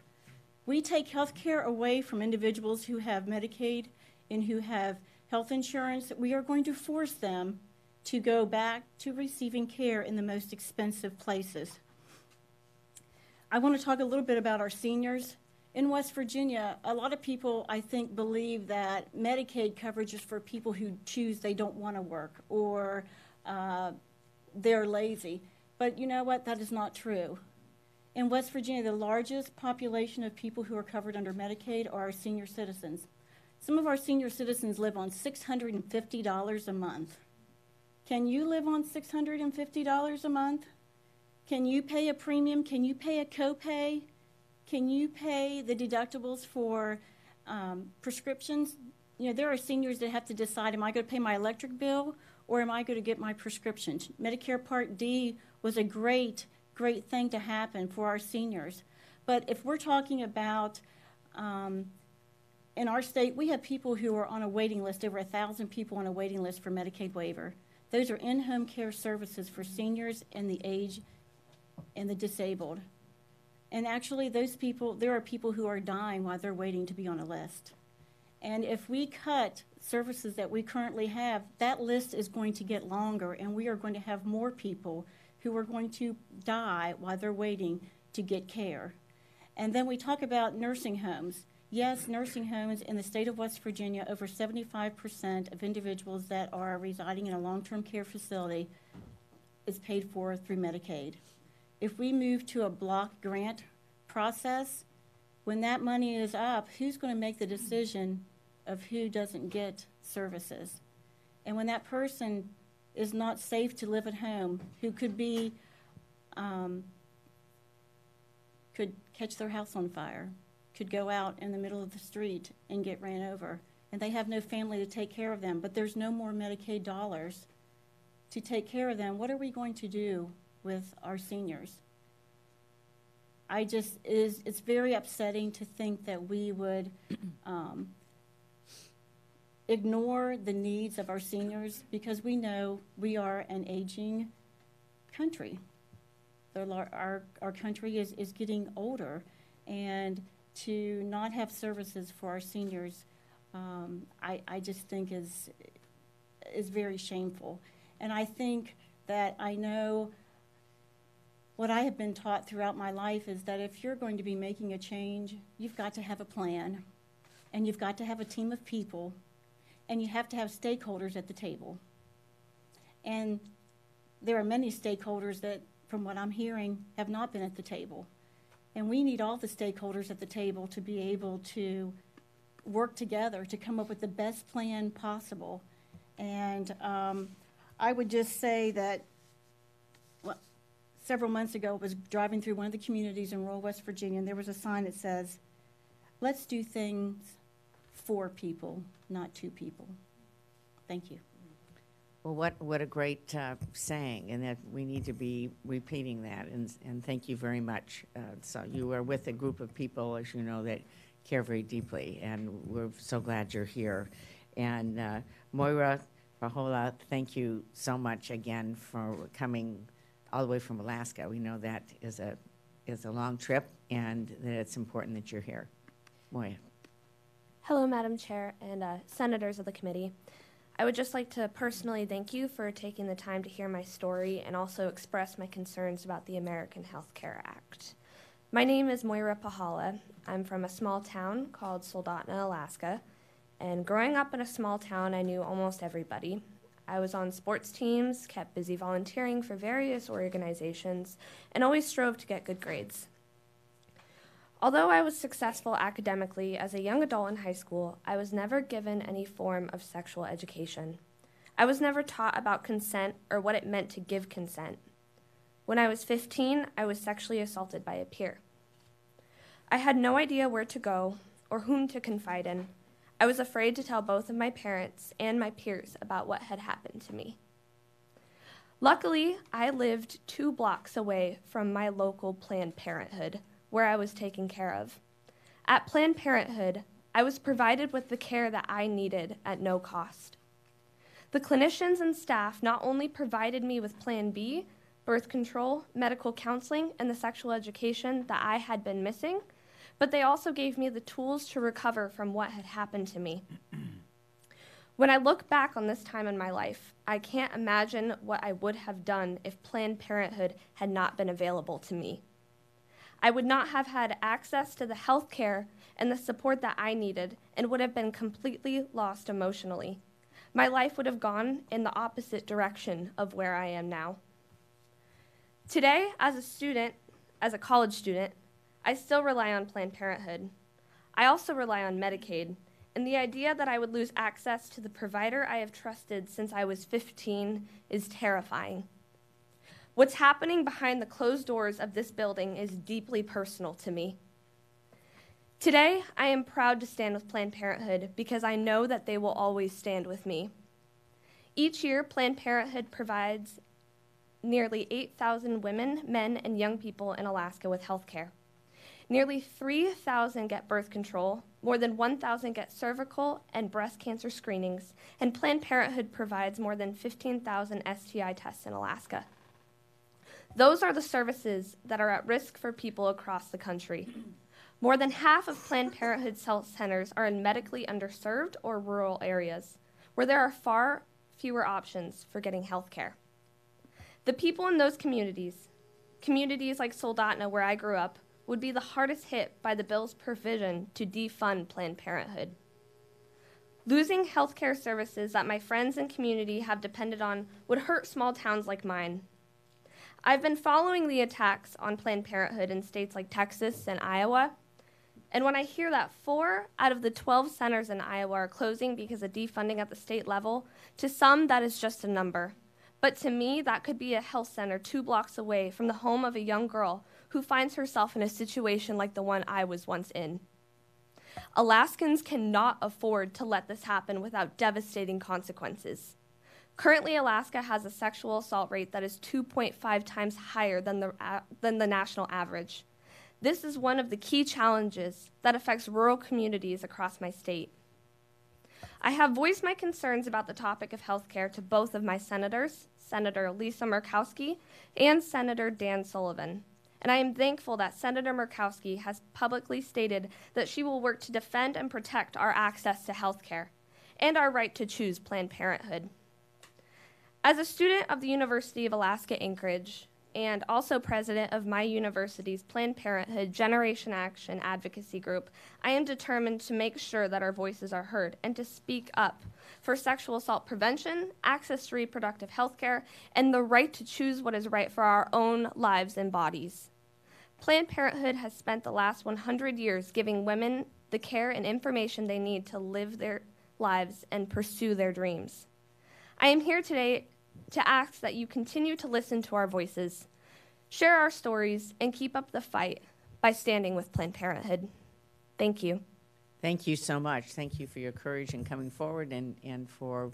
We take health care away from individuals who have Medicaid and who have health insurance. We are going to force them to go back to receiving care in the most expensive places. I want to talk a little bit about our seniors. In West Virginia, a lot of people, I think, believe that Medicaid coverage is for people who choose they don't want to work or they're lazy. But you know what? That is not true. In West Virginia, the largest population of people who are covered under Medicaid are our senior citizens. Some of our senior citizens live on $650 a month. Can you live on $650 a month? Can you pay a premium? Can you pay a copay? Can you pay the deductibles for prescriptions? You know, there are seniors that have to decide, am I going to pay my electric bill or am I going to get my prescriptions? Medicare Part D was a great thing to happen for our seniors. But if we're talking about, in our state, we have people who are on a waiting list, over 1,000 people on a waiting list for Medicaid waiver. Those are in-home care services for seniors and the aged and the disabled. And actually, those people, there are people who are dying while they're waiting to be on a list. And if we cut services that we currently have, that list is going to get longer, and we are going to have more people who are going to die while they're waiting to get care. And then we talk about nursing homes. Yes, nursing homes in the state of West Virginia, over 75% of individuals that are residing in a long-term care facility is paid for through Medicaid. If we move to a block grant process, when that money is up, who's going to make the decision of who doesn't get services? And when that person is not safe to live at home, who could be, could catch their house on fire, could go out in the middle of the street and get ran over, and they have no family to take care of them, but there's no more Medicaid dollars to take care of them, what are we going to do with our seniors? It's very upsetting to think that we would ignore the needs of our seniors, because we know we are an aging country. Our country is getting older, and to not have services for our seniors, I just think is very shameful. And I think that I know what I have been taught throughout my life is that if you're going to be making a change, you've got to have a plan, and you've got to have a team of people, and you have to have stakeholders at the table. And there are many stakeholders that, from what I'm hearing, have not been at the table. And we need all the stakeholders at the table to be able to work together to come up with the best plan possible. And I would just say that several months ago, I was driving through one of the communities in rural West Virginia, and there was a sign that says, let's do things for people, not to people. Thank you. Well, what a great saying, and that we need to be repeating that, and thank you very much. So you are with a group of people, as you know, that care very deeply, and we're so glad you're here. And Moira Pahola, thank you so much again for coming all the way from Alaska. We know that is a long trip, and that it's important that you're here. Moira. Hello, Madam Chair and senators of the committee. I would just like to personally thank you for taking the time to hear my story and also express my concerns about the American Health Care Act. My name is Moira Pahala. I'm from a small town called Soldotna, Alaska. And growing up in a small town, I knew almost everybody. I was on sports teams, kept busy volunteering for various organizations, and always strove to get good grades. Although I was successful academically as a young adult in high school, I was never given any form of sexual education. I was never taught about consent or what it meant to give consent. When I was 15, I was sexually assaulted by a peer. I had no idea where to go or whom to confide in. I was afraid to tell both of my parents and my peers about what had happened to me. Luckily, I lived 2 blocks away from my local Planned Parenthood, where I was taken care of. At Planned Parenthood, I was provided with the care that I needed at no cost. The clinicians and staff not only provided me with Plan B, birth control, medical counseling, and the sexual education that I had been missing, but they also gave me the tools to recover from what had happened to me. When I look back on this time in my life, I can't imagine what I would have done if Planned Parenthood had not been available to me. I would not have had access to the health care and the support that I needed and would have been completely lost emotionally. My life would have gone in the opposite direction of where I am now. Today, as a college student, I still rely on Planned Parenthood. I also rely on Medicaid, and the idea that I would lose access to the provider I have trusted since I was 15 is terrifying. What's happening behind the closed doors of this building is deeply personal to me. Today, I am proud to stand with Planned Parenthood because I know that they will always stand with me. Each year, Planned Parenthood provides nearly 8,000 women, men, and young people in Alaska with health care. Nearly 3,000 get birth control, more than 1,000 get cervical and breast cancer screenings, and Planned Parenthood provides more than 15,000 STI tests in Alaska. Those are the services that are at risk for people across the country. More than half of Planned Parenthood's health centers are in medically underserved or rural areas, where there are far fewer options for getting health care. The people in those communities like Soldotna, where I grew up, would be the hardest hit by the bill's provision to defund Planned Parenthood. Losing health care services that my friends and community have depended on would hurt small towns like mine. I've been following the attacks on Planned Parenthood in states like Texas and Iowa, and when I hear that 4 out of the 12 centers in Iowa are closing because of defunding at the state level, to some that is just a number. But to me, that could be a health center 2 blocks away from the home of a young girl who finds herself in a situation like the one I was once in. Alaskans cannot afford to let this happen without devastating consequences. Currently, Alaska has a sexual assault rate that is 2.5 times higher than the national average. This is one of the key challenges that affects rural communities across my state. I have voiced my concerns about the topic of health care to both of my senators, Senator Lisa Murkowski and Senator Dan Sullivan. And I am thankful that Senator Murkowski has publicly stated that she will work to defend and protect our access to health care and our right to choose Planned Parenthood. As a student of the University of Alaska Anchorage and also president of my university's Planned Parenthood Generation Action Advocacy Group, I am determined to make sure that our voices are heard and to speak up for sexual assault prevention, access to reproductive health care, and the right to choose what is right for our own lives and bodies. Planned Parenthood has spent the last 100 years giving women the care and information they need to live their lives and pursue their dreams. I am here today to ask that you continue to listen to our voices, share our stories, and keep up the fight by standing with Planned Parenthood. Thank you. Thank you so much. Thank you for your courage in coming forward and for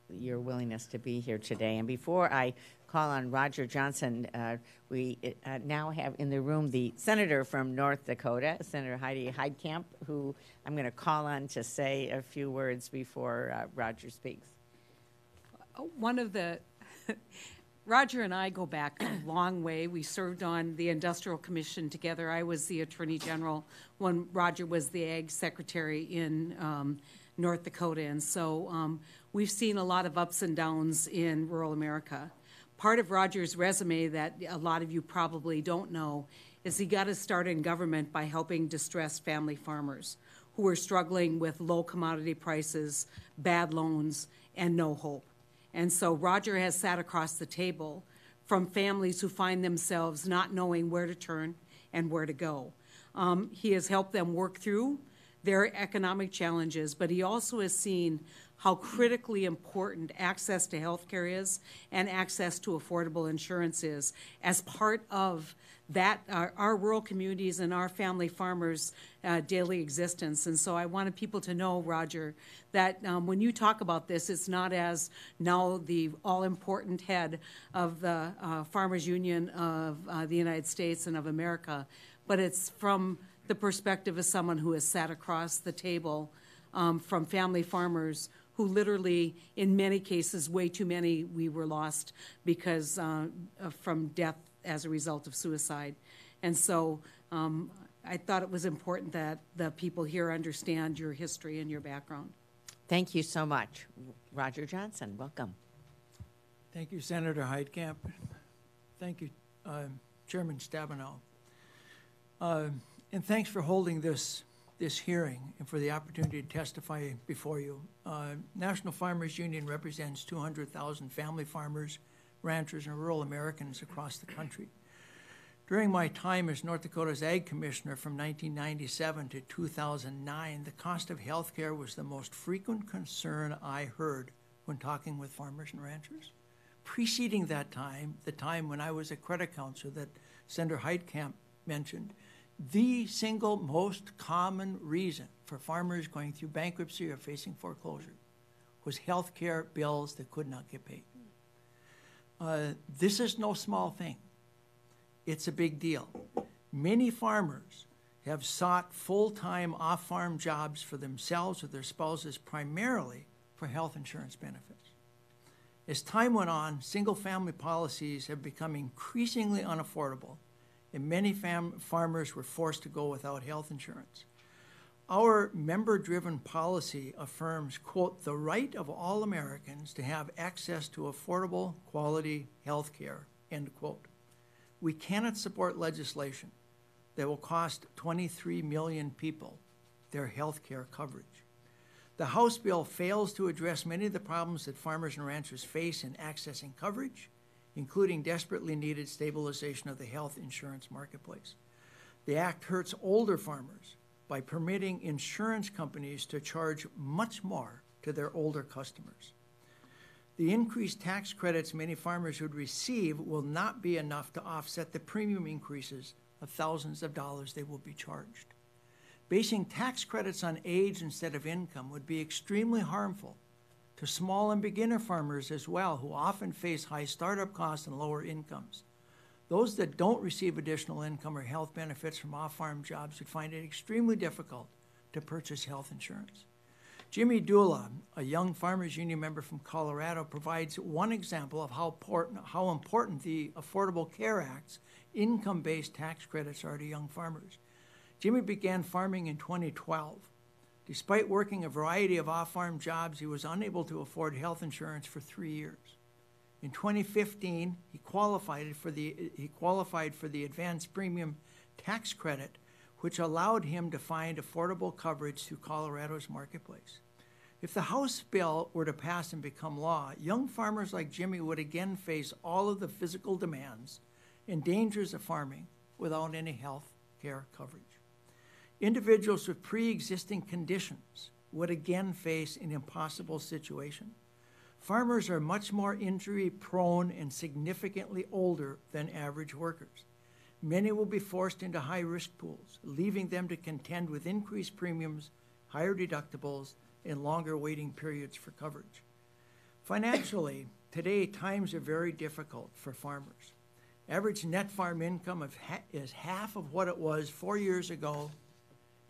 your willingness to be here today. And before I call on Roger Johnson, we now have in the room the senator from North Dakota, Senator Heidi Heidkamp, who I'm going to call on to say a few words before Roger speaks. One of the, Roger and I go back a long way. We served on the Industrial Commission together. I was the Attorney General when Roger was the Ag Secretary in North Dakota. And so we've seen a lot of ups and downs in rural America. Part of Roger's resume that a lot of you probably don't know is he got his start in government by helping distressed family farmers who were struggling with low commodity prices, bad loans, and no hope. And so Roger has sat across the table from families who find themselves not knowing where to turn and where to go. He has helped them work through their economic challenges, but he also has seen how critically important access to health care is and access to affordable insurance is as part of that, our rural communities and our family farmers' daily existence. And so I wanted people to know, Roger, that when you talk about this, it's not as now the all-important head of the Farmers Union of the United States and of America, but it's from the perspective of someone who has sat across the table from family farmers who literally, in many cases, way too many, we were lost because from death as a result of suicide. And so I thought it was important that the people here understand your history and your background. Thank you so much. Roger Johnson, welcome. Thank you, Senator Heidkamp. Thank you, Chairman Stabenow. And thanks for holding this hearing and for the opportunity to testify before you. National Farmers Union represents 200,000 family farmers, ranchers, and rural Americans across the country. During my time as North Dakota's Ag Commissioner from 1997 to 2009, the cost of health care was the most frequent concern I heard when talking with farmers and ranchers. Preceding that time, the time when I was a credit counselor that Senator Heidkamp mentioned, the single most common reason for farmers going through bankruptcy or facing foreclosure was health care bills that could not get paid. This is no small thing. It's a big deal. Many farmers have sought full-time off-farm jobs for themselves or their spouses primarily for health insurance benefits. As time went on, single-family policies have become increasingly unaffordable, and many farmers were forced to go without health insurance. Our member-driven policy affirms, quote, the right of all Americans to have access to affordable, quality health care, end quote. We cannot support legislation that will cost 23 million people their health care coverage. The House bill fails to address many of the problems that farmers and ranchers face in accessing coverage, including desperately needed stabilization of the health insurance marketplace. The act hurts older farmers by permitting insurance companies to charge much more to their older customers. The increased tax credits many farmers would receive will not be enough to offset the premium increases of thousands of dollars they will be charged. Basing tax credits on age instead of income would be extremely harmful to small and beginner farmers as well, who often face high startup costs and lower incomes. Those that don't receive additional income or health benefits from off-farm jobs would find it extremely difficult to purchase health insurance. Jimmy Dula, a young Farmers Union member from Colorado, provides one example of how important the Affordable Care Act's income-based tax credits are to young farmers. Jimmy began farming in 2012. Despite working a variety of off-farm jobs, he was unable to afford health insurance for 3 years. In 2015, he qualified for the advanced premium tax credit, which allowed him to find affordable coverage through Colorado's marketplace. If the House bill were to pass and become law, young farmers like Jimmy would again face all of the physical demands and dangers of farming without any health care coverage. Individuals with pre-existing conditions would again face an impossible situation. Farmers are much more injury-prone and significantly older than average workers. Many will be forced into high-risk pools, leaving them to contend with increased premiums, higher deductibles, and longer waiting periods for coverage. Financially, today, times are very difficult for farmers. Average net farm income is half of what it was 4 years ago,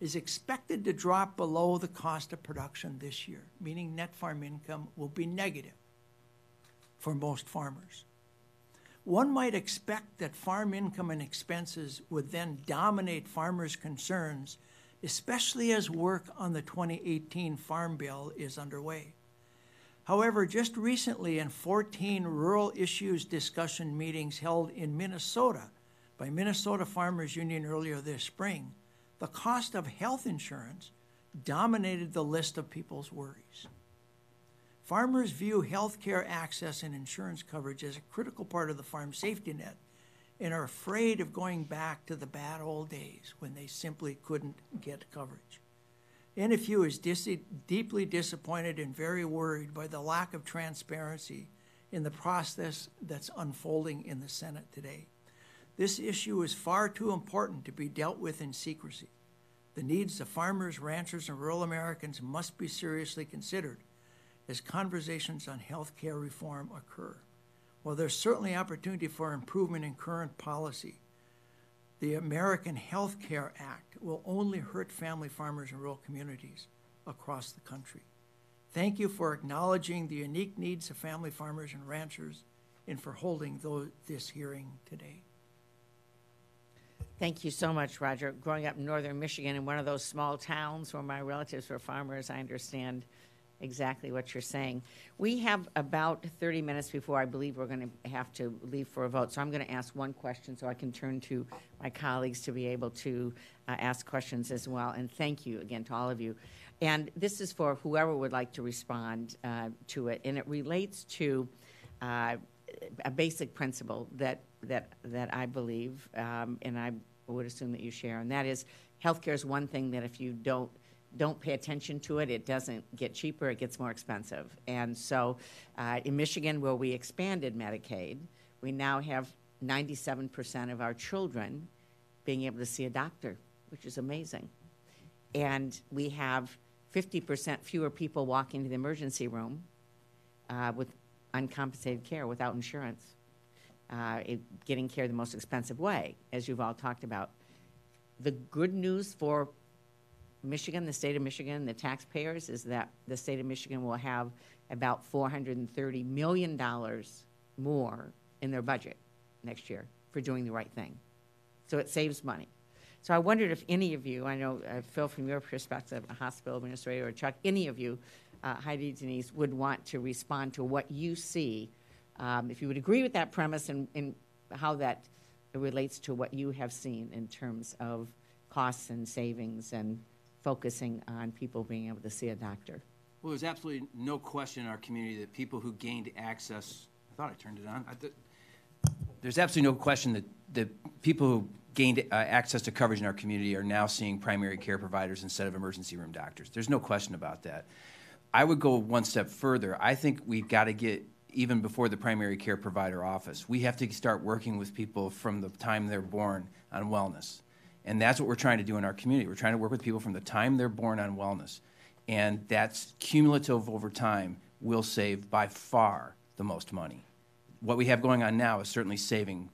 is expected to drop below the cost of production this year, meaning net farm income will be negative for most farmers. One might expect that farm income and expenses would then dominate farmers' concerns, especially as work on the 2018 Farm Bill is underway. However, just recently in 14 rural issues discussion meetings held in Minnesota by Minnesota Farmers Union earlier this spring, the cost of health insurance dominated the list of people's worries. Farmers view health care access and insurance coverage as a critical part of the farm safety net and are afraid of going back to the bad old days when they simply couldn't get coverage. NFU is deeply disappointed and very worried by the lack of transparency in the process that's unfolding in the Senate today. This issue is far too important to be dealt with in secrecy. The needs of farmers, ranchers, and rural Americans must be seriously considered as conversations on health care reform occur. While there's certainly opportunity for improvement in current policy, the American Health Care Act will only hurt family farmers and rural communities across the country. Thank you for acknowledging the unique needs of family farmers and ranchers and for holding this hearing today. Thank you so much, Roger. Growing up in northern Michigan in one of those small towns where my relatives were farmers, I understand exactly what you're saying. We have about 30 minutes before I believe we're going to have to leave for a vote. So I'm going to ask one question so I can turn to my colleagues to be able to ask questions as well. And thank you again to all of you. And this is for whoever would like to respond to it. And it relates to a basic principle that I believe, and I would assume that you share, and that is healthcare is one thing that if you don't pay attention to it, it doesn't get cheaper, it gets more expensive. And so in Michigan, where we expanded Medicaid, we now have 97% of our children being able to see a doctor, which is amazing. And we have 50% fewer people walking to the emergency room with uncompensated care without insurance, getting care the most expensive way, as you've all talked about. The good news for Michigan, the state of Michigan, the taxpayers, is that the state of Michigan will have about $430 million more in their budget next year for doing the right thing. So it saves money. So I wondered if any of you, I know, Phil, from your perspective, a hospital administrator, or Chuck, any of you, Heidi, Denise, would want to respond to what you see, if you would agree with that premise and how that relates to what you have seen in terms of costs and savings and focusing on people being able to see a doctor. Well, there's absolutely no question in our community that people who gained access, I thought I turned it on. There's absolutely no question that people who gained access to coverage in our community are now seeing primary care providers instead of emergency room doctors. There's no question about that. I would go one step further. I think we've got to get, even before the primary care provider office, we have to start working with people from the time they're born on wellness. And that's what we're trying to do in our community. We're trying to work with people from the time they're born on wellness. And that's cumulative over time will save by far the most money. What we have going on now is certainly saving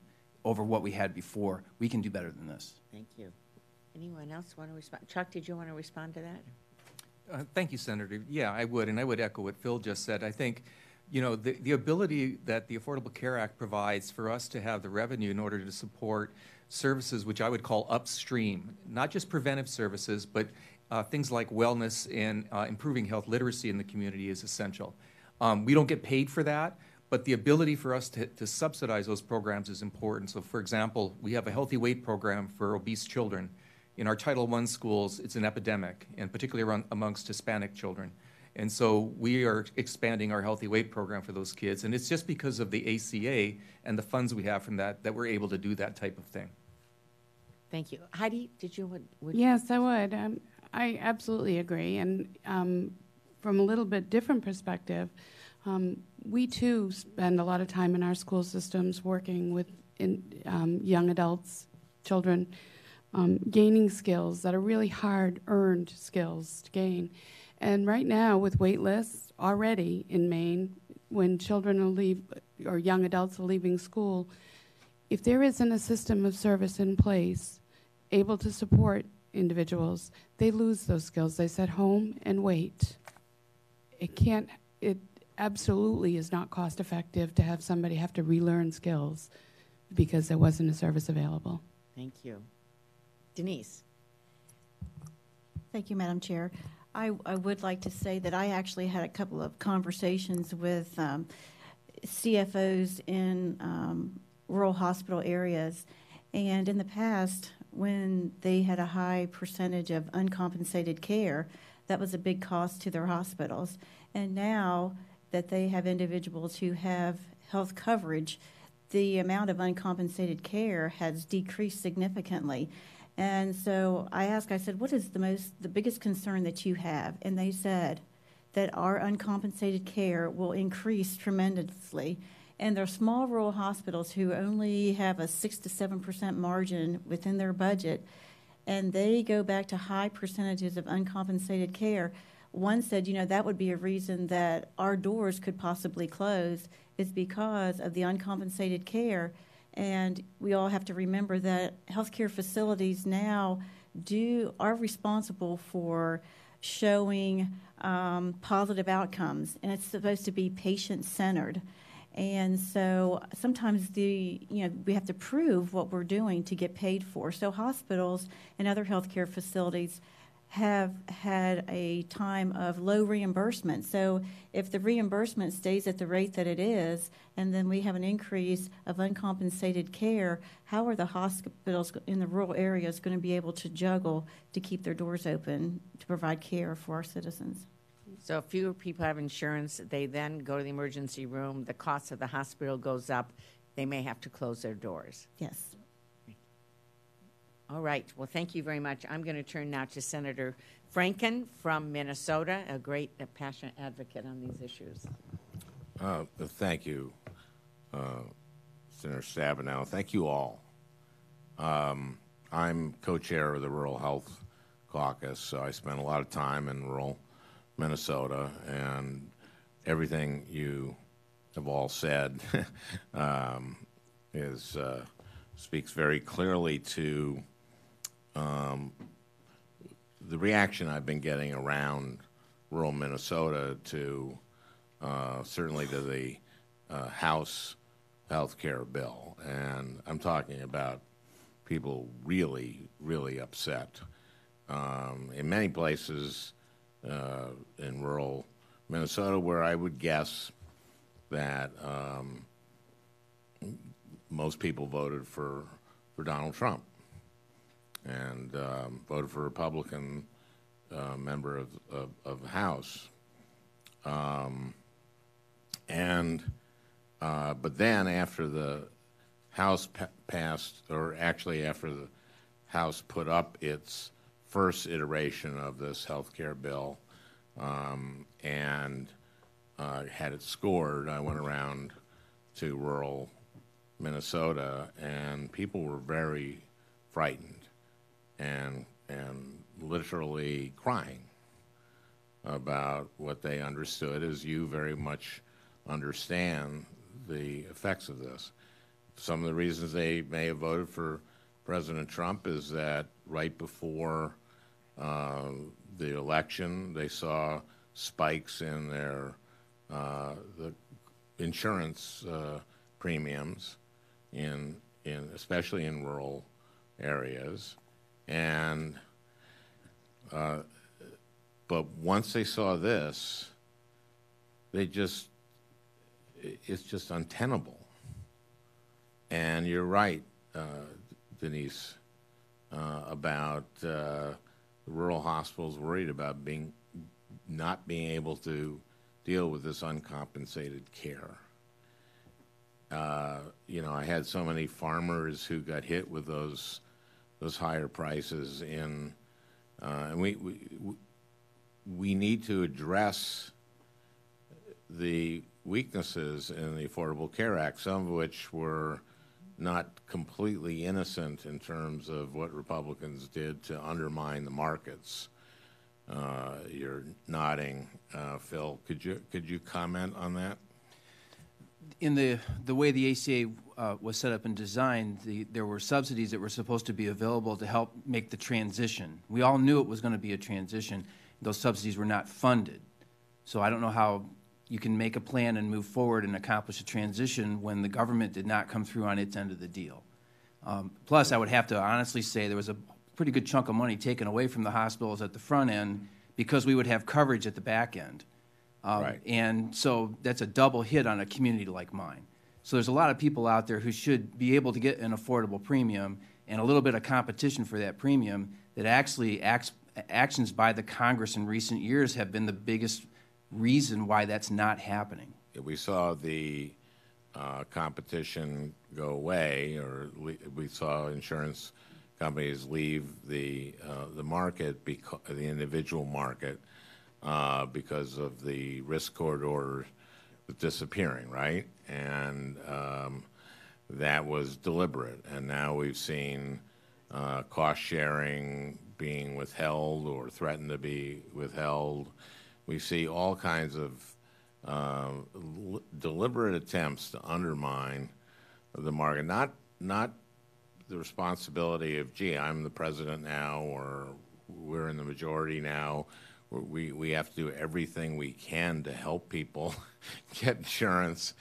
over what we had before. We can do better than this. Thank you. Anyone else want to respond? Chuck, did you want to respond to that? Thank you, Senator. Yeah, I would, and I would echo what Phil just said. I think, you know, the ability that the Affordable Care Act provides for us to have the revenue in order to support services which I would call upstream, not just preventive services, but things like wellness and improving health literacy in the community is essential. We don't get paid for that, but the ability for us to subsidize those programs is important. So, for example, we have a healthy weight program for obese children. In our Title I schools, it's an epidemic, and particularly amongst Hispanic children. And so we are expanding our healthy weight program for those kids. And it's just because of the ACA and the funds we have from that we're able to do that type of thing. Thank you. Heidi, did you? Yes, I would. I absolutely agree. And from a little bit different perspective, we too spend a lot of time in our school systems working with young adults, children, gaining skills that are really hard-earned skills to gain. And right now, with wait lists already in Maine, when children will leave or young adults are leaving school, if there isn't a system of service in place able to support individuals, they lose those skills. They sit home and wait. It absolutely is not cost effective to have somebody have to relearn skills because there wasn't a service available. Thank you. Denise. Thank you, Madam Chair. I would like to say that I actually had a couple of conversations with CFOs in rural hospital areas. And in the past, when they had a high percentage of uncompensated care, that was a big cost to their hospitals. And now that they have individuals who have health coverage, the amount of uncompensated care has decreased significantly. And so I said, what is the biggest concern that you have? And they said that our uncompensated care will increase tremendously. And there are small rural hospitals who only have a 6 to 7% margin within their budget, and they go back to high percentages of uncompensated care. One said, that would be a reason that our doors could possibly close is because of the uncompensated care. And we all have to remember that healthcare facilities now are responsible for showing positive outcomes, and it's supposed to be patient-centered. And so sometimes we have to prove what we're doing to get paid for. So hospitals and other healthcare facilities have had a time of low reimbursement. So if the reimbursement stays at the rate that it is, and then we have an increase of uncompensated care, how are the hospitals in the rural areas going to be able to juggle to keep their doors open to provide care for our citizens? So if fewer people have insurance, they then go to the emergency room, the cost of the hospital goes up, they may have to close their doors. Yes. All right. Well, thank you very much. I'm going to turn now to Senator Franken from Minnesota, a great, passionate advocate on these issues. Thank you, Senator Stabenow. Thank you all. I'm co-chair of the Rural Health Caucus, so I spent a lot of time in rural Minnesota, and everything you have all said speaks very clearly to the reaction I've been getting around rural Minnesota to certainly to the House health care bill. And I'm talking about people really, really upset. In many places in rural Minnesota, where I would guess that most people voted for Donald Trump and voted for a Republican member of the House. But then after the House passed, or actually after the House put up its first iteration of this health care bill and had it scored, I went around to rural Minnesota, and people were very frightened and literally crying about what they understood, as you very much understand the effects of this. Some of the reasons they may have voted for President Trump is that right before the election, they saw spikes in their the insurance premiums, especially in rural areas, and but once they saw this, it's just untenable. And you're right, Denise, about rural hospitals worried about not being able to deal with this uncompensated care. I had so many farmers who got hit with those higher prices and we need to address the weaknesses in the Affordable Care Act, some of which were not completely innocent in terms of what Republicans did to undermine the markets. You're nodding, Phil. Could you comment on that? In the way the ACA was set up and designed, there were subsidies that were supposed to be available to help make the transition. We all knew it was going to be a transition. Those subsidies were not funded. So I don't know how you can make a plan and move forward and accomplish a transition when the government did not come through on its end of the deal. Plus, I would have to honestly say there was a pretty good chunk of money taken away from the hospitals at the front end because we would have coverage at the back end. Right. And so that's a double hit on a community like mine. So there's a lot of people out there who should be able to get an affordable premium and a little bit of competition for that premium that actually actions by the Congress in recent years have been the biggest reason why that's not happening. We saw the competition go away, or we saw insurance companies leave the market, the individual market, because of the risk corridor disappearing, right? And that was deliberate. And now we've seen cost sharing being withheld or threatened to be withheld. We see all kinds of deliberate attempts to undermine the market, not the responsibility of, gee, I'm the president now, or we're in the majority now, we have to do everything we can to help people get insurance,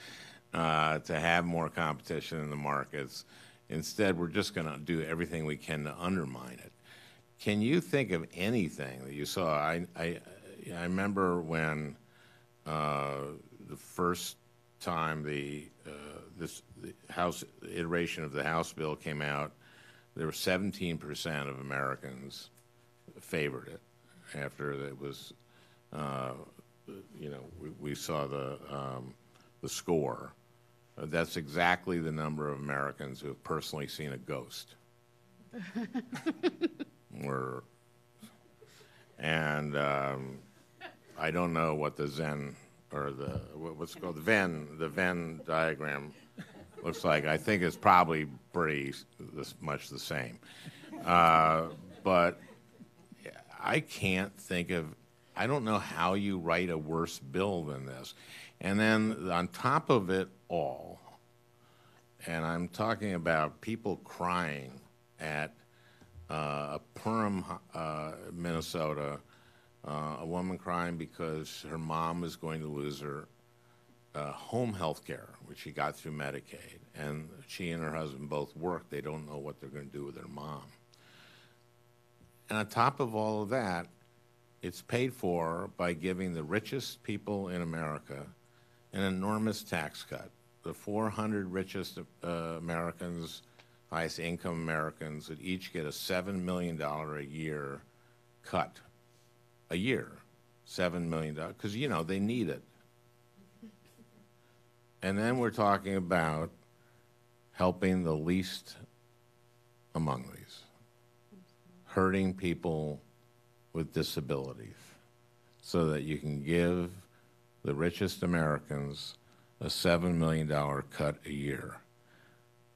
to have more competition in the markets. Instead, we're just going to do everything we can to undermine it. Can you think of anything that you saw? I remember when the first time the House iteration of the House bill came out, there were 17% of Americans favored it. After it was, we saw the score. That's exactly the number of Americans who have personally seen a ghost. I don't know what the Zen or what's it called, the Venn diagram looks like. I think it's probably pretty much the same. But I can't think of, I don't know how you write a worse bill than this. And then on top of it all, and I'm talking about people crying at Perham, Minnesota, a woman crying because her mom is going to lose her home health care, which she got through Medicaid. And she and her husband both work. They don't know what they're going to do with their mom. And on top of all of that, it's paid for by giving the richest people in America an enormous tax cut. The 400 richest Americans, highest income Americans, would each get a $7 million a year cut. A year, $7 million, because, they need it. And then we're talking about helping the least among these, hurting people with disabilities, so that you can give the richest Americans a $7 million cut a year.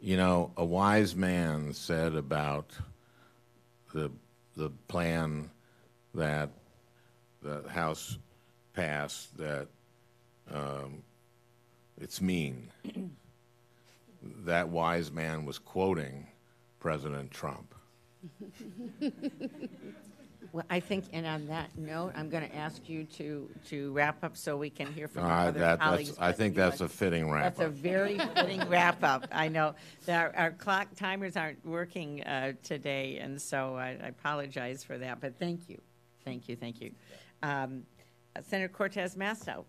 A wise man said about the plan that the House passed that it's mean. That wise man was quoting President Trump. Well, I think, and on that note, I'm going to ask you to wrap up so we can hear from our other colleagues. I think that's a fitting wrap-up. That's a very fitting wrap-up. I know that our clock timers aren't working today, and so I apologize for that, but thank you. Thank you, thank you. Senator Cortez Masto,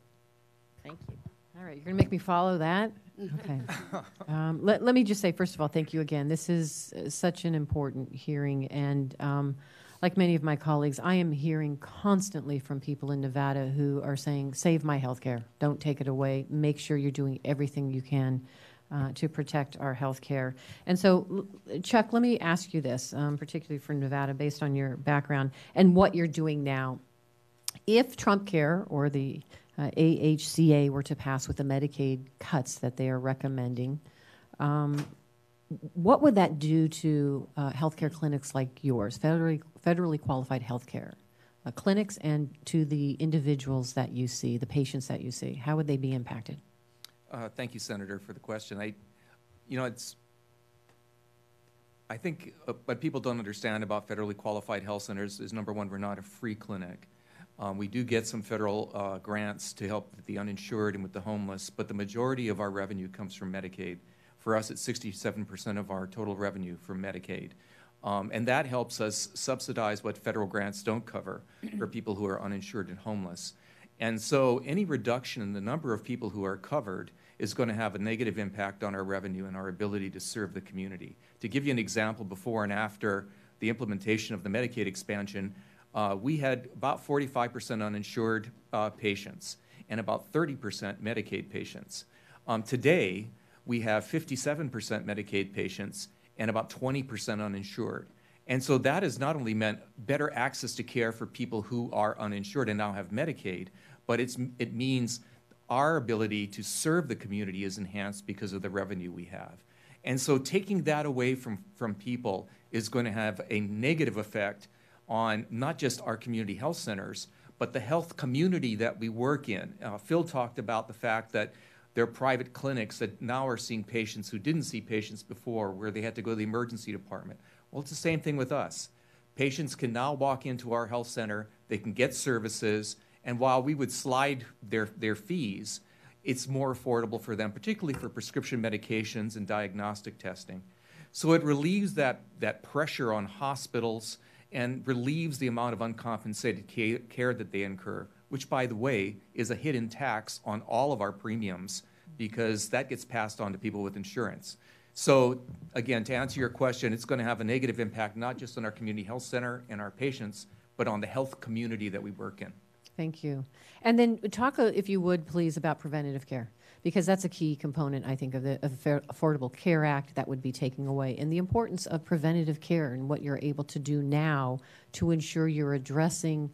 thank you. All right, you're going to make me follow that? Okay. Let me just say, first of all, thank you again. This is such an important hearing, and like many of my colleagues, I am hearing constantly from people in Nevada who are saying, save my health care. Don't take it away. Make sure you're doing everything you can to protect our health care. And so, Chuck, let me ask you this, particularly for Nevada, based on your background and what you're doing now. If Trump Care or the AHCA were to pass with the Medicaid cuts that they are recommending, what would that do to healthcare clinics like yours, federally qualified healthcare clinics, and to the individuals that you see, the patients that you see? How would they be impacted? Thank you, Senator, for the question. I think what people don't understand about federally qualified health centers is, number one, we're not a free clinic. We do get some federal grants to help with the uninsured and with the homeless, but the majority of our revenue comes from Medicaid. For us, it's 67% of our total revenue from Medicaid. And that helps us subsidize what federal grants don't cover for people who are uninsured and homeless. And so any reduction in the number of people who are covered is going to have a negative impact on our revenue and our ability to serve the community. To give you an example, before and after the implementation of the Medicaid expansion, we had about 45% uninsured patients and about 30% Medicaid patients. Today, we have 57% Medicaid patients and about 20% uninsured. And so that has not only meant better access to care for people who are uninsured and now have Medicaid, but it means our ability to serve the community is enhanced because of the revenue we have. And so taking that away from people is going to have a negative effect on not just our community health centers, but the health community that we work in. Phil talked about the fact that there are private clinics that now are seeing patients who didn't see patients before, where they had to go to the emergency department. Well, it's the same thing with us. Patients can now walk into our health center. they can get services, and while we would slide their fees, it's more affordable for them, particularly for prescription medications and diagnostic testing. So it relieves that pressure on hospitals and relieves the amount of uncompensated care that they incur, which, by the way, is a hidden tax on all of our premiums because that gets passed on to people with insurance. So, again, to answer your question, it's going to have a negative impact not just on our community health center and our patients, but on the health community that we work in. Thank you. And then talk, if you would, please, about preventative care, because that's a key component, I think, of the Affordable Care Act that would be taking away, and the importance of preventative care and what you're able to do now to ensure you're addressing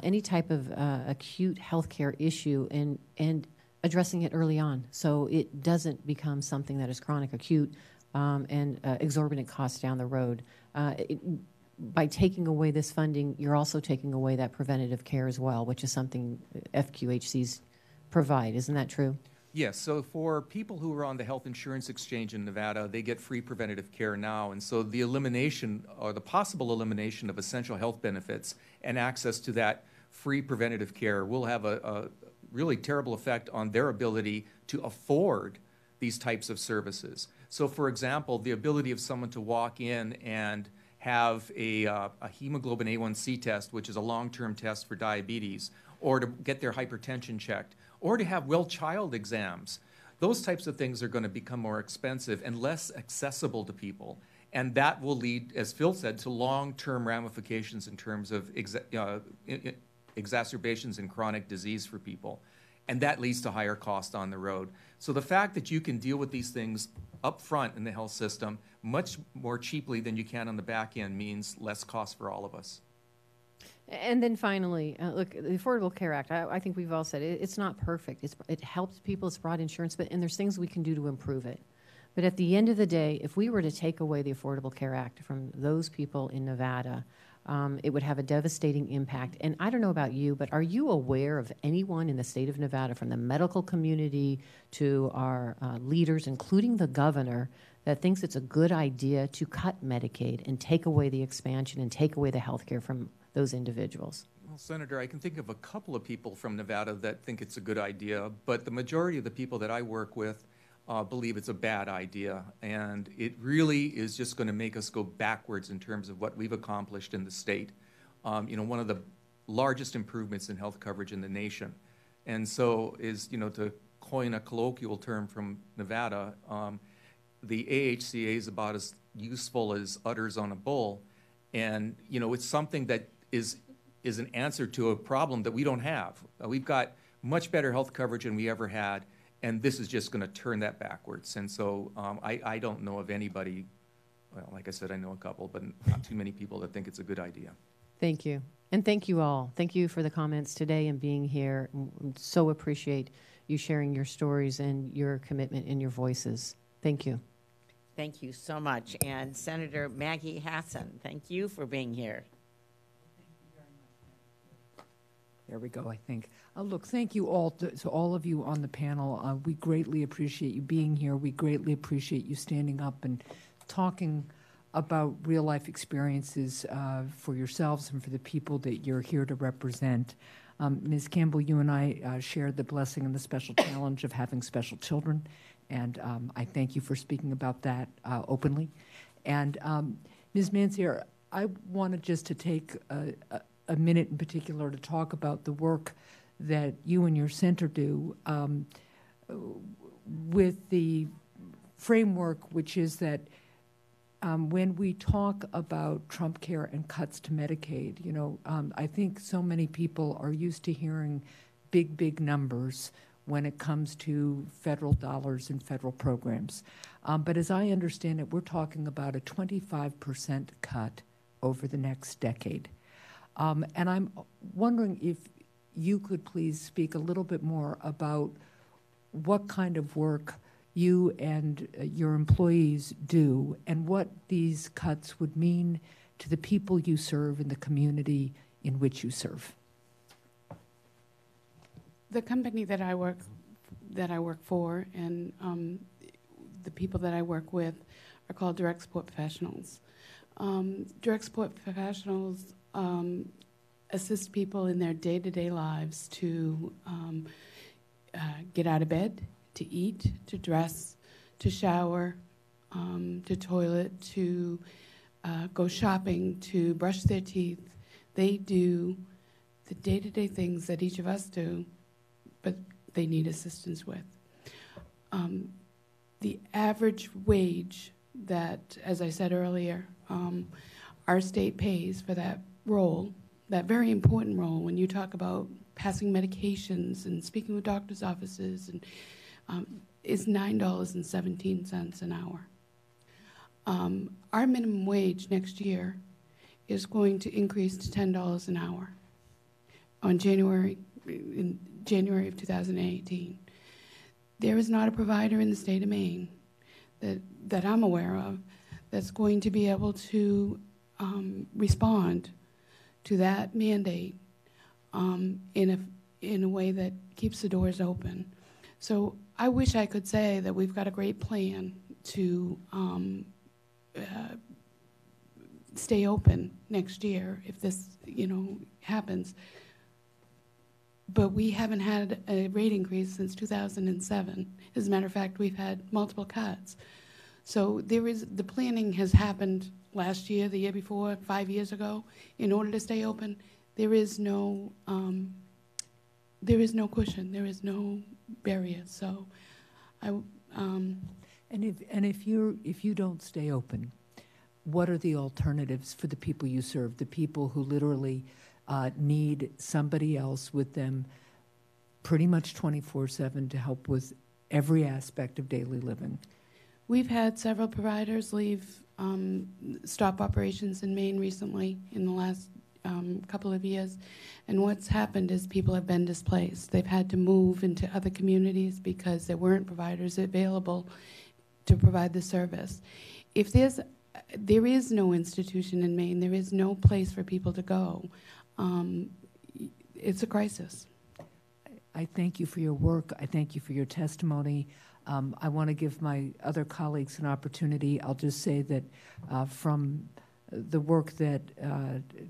any type of acute health care issue and addressing it early on so it doesn't become something that is chronic, acute, and exorbitant costs down the road. By taking away this funding, you're also taking away that preventative care as well, which is something FQHCs provide. Isn't that true? Yes. So for people who are on the health insurance exchange in Nevada, they get free preventative care now. And so the elimination or the possible elimination of essential health benefits and access to that free preventative care will have a really terrible effect on their ability to afford these types of services. So, for example, the ability of someone to walk in and have a hemoglobin A1C test, which is a long-term test for diabetes, or to get their hypertension checked, or to have well-child exams. Those types of things are going to become more expensive and less accessible to people. And that will lead, as Phil said, to long-term ramifications in terms of exacerbations in chronic disease for people. And that leads to higher cost on the road. So the fact that you can deal with these things up front in the health system much more cheaply than you can on the back end means less cost for all of us. And then finally, look, the Affordable Care Act, I think we've all said it's not perfect. It helps people, it's brought insurance, and there's things we can do to improve it. But at the end of the day, if we were to take away the Affordable Care Act from those people in Nevada, it would have a devastating impact. And I don't know about you, but are you aware of anyone in the state of Nevada, from the medical community to our leaders, including the governor, that thinks it's a good idea to cut Medicaid and take away the expansion and take away the health care from those individuals? Well, Senator, I can think of a couple of people from Nevada that think it's a good idea, but the majority of the people that I work with believe it's a bad idea, and it really is just going to make us go backwards in terms of what we've accomplished in the state. One of the largest improvements in health coverage in the nation. And so is, to coin a colloquial term from Nevada, the AHCA is about as useful as udders on a bull. And, it's something that is an answer to a problem that we don't have. We've got much better health coverage than we ever had, and this is just going to turn that backwards. And so I don't know of anybody, well, like I said, I know a couple, but not too many people that think it's a good idea. Thank you. And thank you all. Thank you for the comments today and being here. So appreciate you sharing your stories and your commitment and your voices. Thank you. Thank you so much. And Senator Maggie Hassan, thank you for being here. There we go, I think. Look, thank you all to all of you on the panel. We greatly appreciate you being here. We greatly appreciate you standing up and talking about real-life experiences for yourselves and for the people that you're here to represent. Ms. Campbell, you and I shared the blessing and the special challenge of having special children, and I thank you for speaking about that openly. And Ms. Mancier, I wanted just to take a minute in particular to talk about the work that you and your center do with the framework, which is that when we talk about Trump care and cuts to Medicaid, I think so many people are used to hearing big, big numbers when it comes to federal dollars and federal programs. But as I understand it, we're talking about a 25% cut over the next decade. And I'm wondering if you could please speak a little bit more about what kind of work you and your employees do and what these cuts would mean to the people you serve in the community in which you serve. The company that I work for and the people that I work with are called Direct Support Professionals. Direct Support Professionals assist people in their day-to-day lives to get out of bed, to eat, to dress, to shower, to toilet, to go shopping, to brush their teeth. They do the day-to-day things that each of us do, but they need assistance with. The average wage that, as I said earlier, our state pays for that role, that very important role when you talk about passing medications and speaking with doctors' offices, and is $9.17 an hour. Our minimum wage next year is going to increase to $10 an hour in January of 2018. There is not a provider in the state of Maine that I'm aware of that's going to be able to respond to that mandate in a way that keeps the doors open. So I wish I could say that we've got a great plan to stay open next year if this, happens. But we haven't had a rate increase since 2007. As a matter of fact, we've had multiple cuts. So the planning has happened last year, the year before, 5 years ago. In order to stay open, there is no cushion, there is no barrier. So, if you don't stay open, what are the alternatives for the people you serve? The people who literally need somebody else with them pretty much 24/7 to help with every aspect of daily living. We've had several providers stop operations in Maine recently in the last couple of years. And what's happened is people have been displaced. They've had to move into other communities because there weren't providers available to provide the service. If there is no institution in Maine, there is no place for people to go. It's a crisis. I thank you for your work. I thank you for your testimony. I want to give my other colleagues an opportunity. I'll just say that from the work that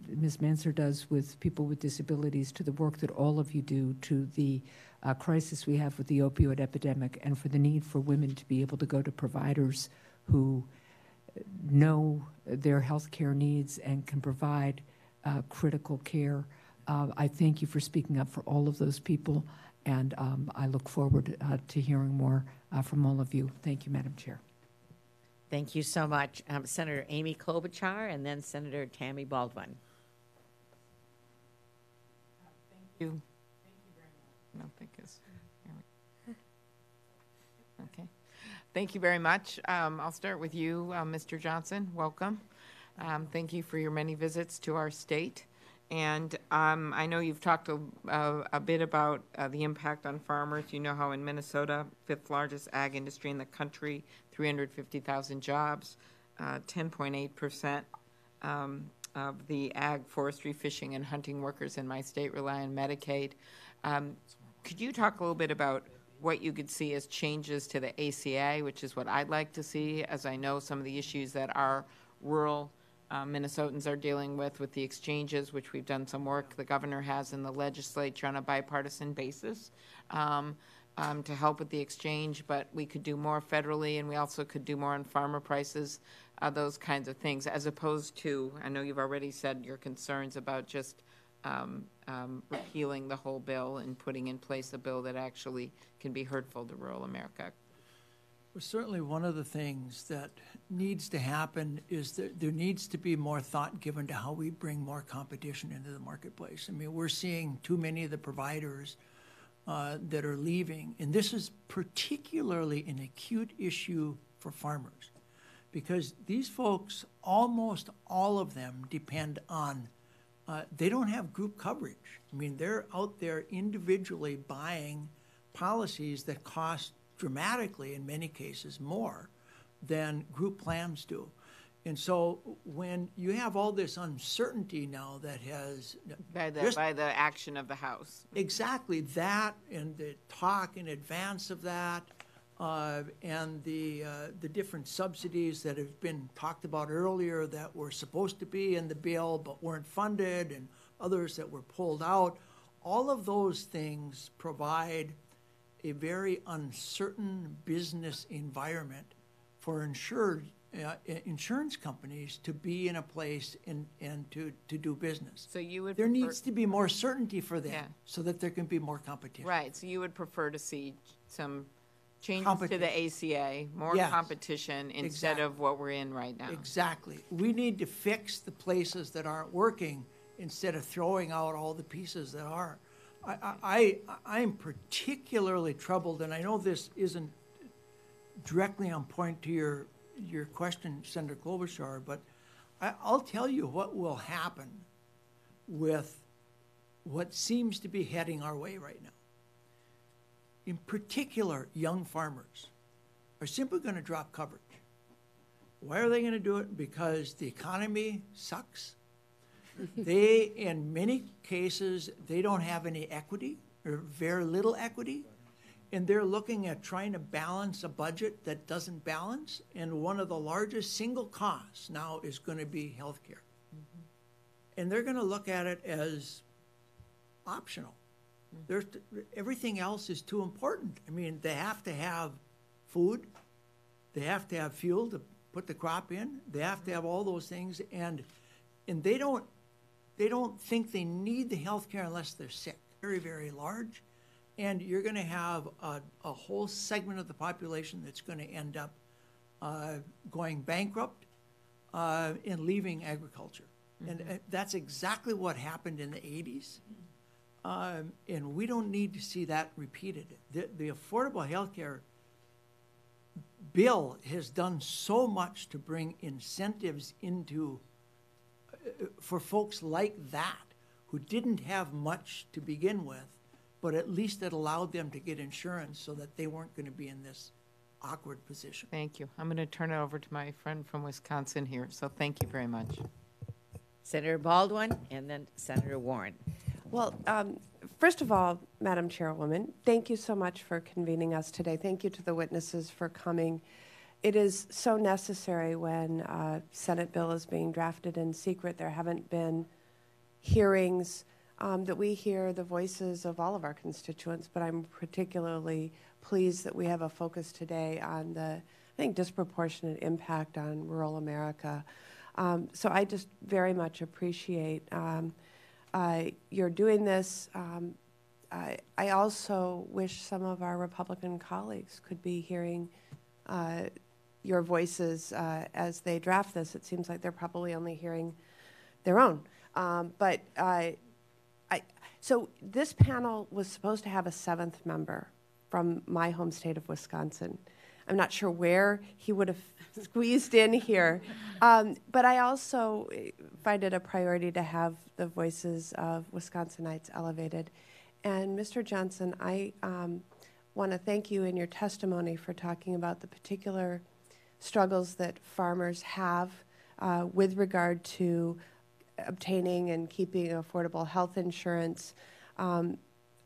Ms. Manser does with people with disabilities, to the work that all of you do, to the crisis we have with the opioid epidemic, and for the need for women to be able to go to providers who know their health care needs and can provide critical care. I thank you for speaking up for all of those people, and I look forward to hearing more from all of you. Thank you, Madam Chair. Thank you so much. Senator Amy Klobuchar and then Senator Tammy Baldwin. Thank you. Thank you very much. I don't think it's okay. Thank you very much. I'll start with you, Mr. Johnson. Welcome. Thank you for your many visits to our state. And I know you've talked a bit about the impact on farmers. You know how in Minnesota, 5th largest ag industry in the country, 350,000 jobs, 10.8% of the ag, forestry, fishing, and hunting workers in my state rely on Medicaid. Could you talk a little bit about what you could see as changes to the ACA, which is what I'd like to see, as I know some of the issues that our rural Minnesotans are dealing with the exchanges, which we've done some work, the governor has in the legislature on a bipartisan basis to help with the exchange, but we could do more federally, and we also could do more on farmer prices, those kinds of things, as opposed to, I know you've already said your concerns about just repealing the whole bill and putting in place a bill that actually can be hurtful to rural America. Well, certainly one of the things that needs to happen is that there needs to be more thought given to how we bring more competition into the marketplace. I mean, we're seeing too many of the providers that are leaving, and this is particularly an acute issue for farmers because these folks, almost all of them depend on, they don't have group coverage. I mean, they're out there individually buying policies that cost dramatically, in many cases, more than group plans do. And so when you have all this uncertainty now that has... By the action of the House. Exactly, that and the talk in advance of that and the different subsidies that have been talked about earlier that were supposed to be in the bill but weren't funded and others that were pulled out. All of those things provide a very uncertain business environment for insurance companies to be in a place and to do business. So you would there needs to be more certainty for them so that there can be more competition. Right. So you would prefer to see some changes to the ACA, more competition instead of what we're in right now. Exactly. We need to fix the places that aren't working instead of throwing out all the pieces that are. I'm particularly troubled, and I know this isn't directly on point to your question, Senator Klobuchar, but I'll tell you what will happen with what seems to be heading our way right now. In particular, young farmers are simply going to drop coverage. Why are they going to do it? Because the economy sucks. They, in many cases, they don't have any equity or very little equity. And they're looking at trying to balance a budget that doesn't balance. And one of the largest single costs now is going to be health care. And they're going to look at it as optional. Everything else is too important. I mean, they have to have food. They have to have fuel to put the crop in. They have to have all those things. And they don't think they need the health care unless they're sick. Very, very large. And you're going to have a whole segment of the population that's going to end up going bankrupt and leaving agriculture. And that's exactly what happened in the 80s. And we don't need to see that repeated. The Affordable Health Care bill has done so much to bring incentives into for folks like that who didn't have much to begin with, but at least it allowed them to get insurance so that they weren't going to be in this awkward position. Thank you. I'm going to turn it over to my friend from Wisconsin here, so thank you very much. Senator Baldwin and then Senator Warren. Well, first of all, Madam Chairwoman, thank you so much for convening us today. Thank you to the witnesses for coming. It is so necessary when a Senate bill is being drafted in secret. There haven't been hearings that we hear the voices of all of our constituents, but I'm particularly pleased that we have a focus today on the, I think, disproportionate impact on rural America. So I just very much appreciate you're doing this. I also wish some of our Republican colleagues could be hearing your voices as they draft this. It seems like they're probably only hearing their own. So this panel was supposed to have a seventh member from my home state of Wisconsin. I'm not sure where he would have squeezed in here. But I also find it a priority to have the voices of Wisconsinites elevated. And Mr. Johnson, I want to thank you in your testimony for talking about the particular struggles that farmers have with regard to obtaining and keeping affordable health insurance.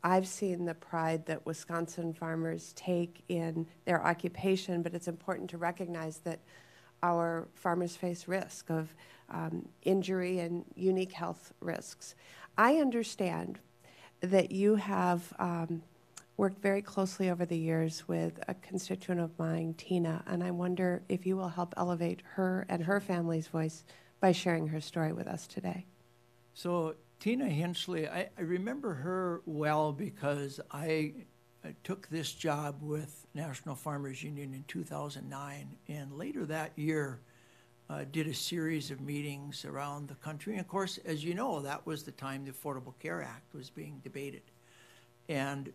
I've seen the pride that Wisconsin farmers take in their occupation, but it's important to recognize that our farmers face risk of injury and unique health risks. I understand that you have worked very closely over the years with a constituent of mine, Tina, and I wonder if you will help elevate her and her family's voice by sharing her story with us today. So Tina Hinchley, I remember her well because I took this job with National Farmers Union in 2009, and later that year did a series of meetings around the country. And of course, as you know, that was the time the Affordable Care Act was being debated. And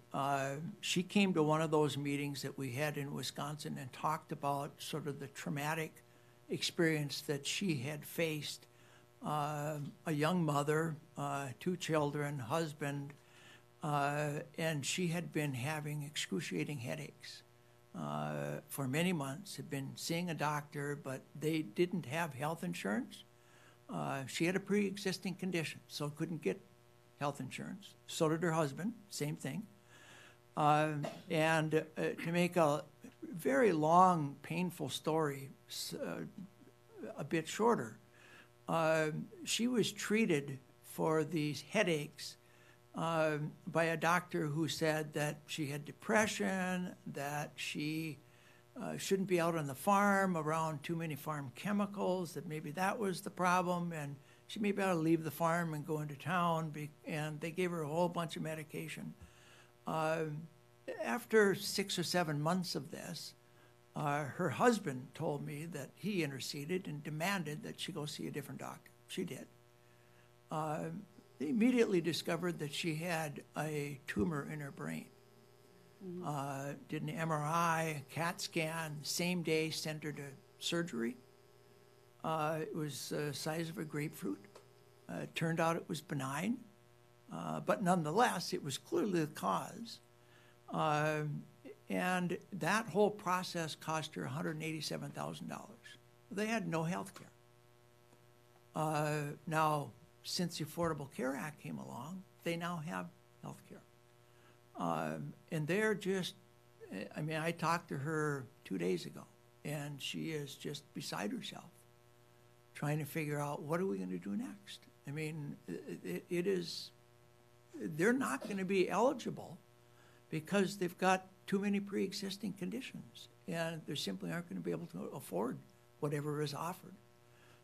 she came to one of those meetings that we had in Wisconsin and talked about sort of the traumatic experience that she had faced. A young mother, 2 children, husband, and she had been having excruciating headaches for many months, had been seeing a doctor, but they didn't have health insurance. She had a pre-existing condition, so couldn't get health insurance. So did her husband, same thing. And to make a very long, painful story a bit shorter, she was treated for these headaches by a doctor who said that she had depression, that she shouldn't be out on the farm around too many farm chemicals, that maybe that was the problem, and she maybe ought to leave the farm and go into town, and they gave her a whole bunch of medication. After 6 or 7 months of this, her husband told me that he interceded and demanded that she go see a different doctor. She did. They immediately discovered that she had a tumor in her brain. Did an MRI, a CAT scan, same day sent her to surgery. It was the size of a grapefruit. It turned out it was benign, but nonetheless, it was clearly the cause. And that whole process cost her $187,000. They had no health care. Now, since the Affordable Care Act came along, they now have health care. And they're just, I mean, I talked to her 2 days ago, and she is just beside herself, trying to figure out what are we going to do next. I mean, it is, they're not going to be eligible because they've got too many pre-existing conditions, and they simply aren't going to be able to afford whatever is offered.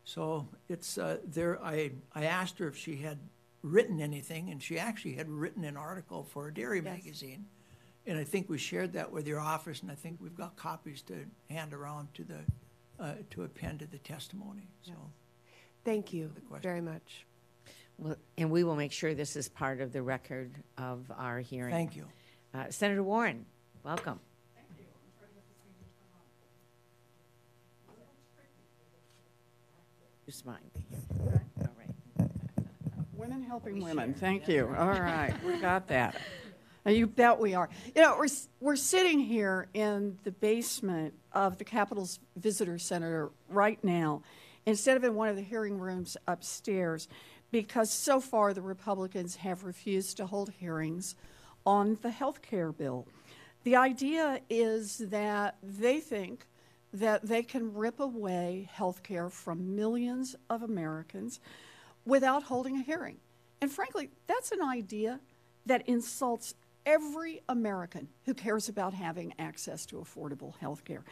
So it's there. I asked her if she had written anything, and she actually had written an article for a dairy magazine, and I think we shared that with your office, and I think we've got copies to hand around to the to append to the testimony. So, thank you very much. Well, and we will make sure this is part of the record of our hearing. Thank you. Senator Warren, welcome. Thank you. Just mine. All right. Women helping women. Thank you. All right, we got that. You bet we are. You know, we're sitting here in the basement of the Capitol's Visitor Center right now, instead of in one of the hearing rooms upstairs, because so far the Republicans have refused to hold hearings on the health care bill. The idea is that they think that they can rip away health care from millions of Americans without holding a hearing. And frankly, that's an idea that insults every American who cares about having access to affordable health care.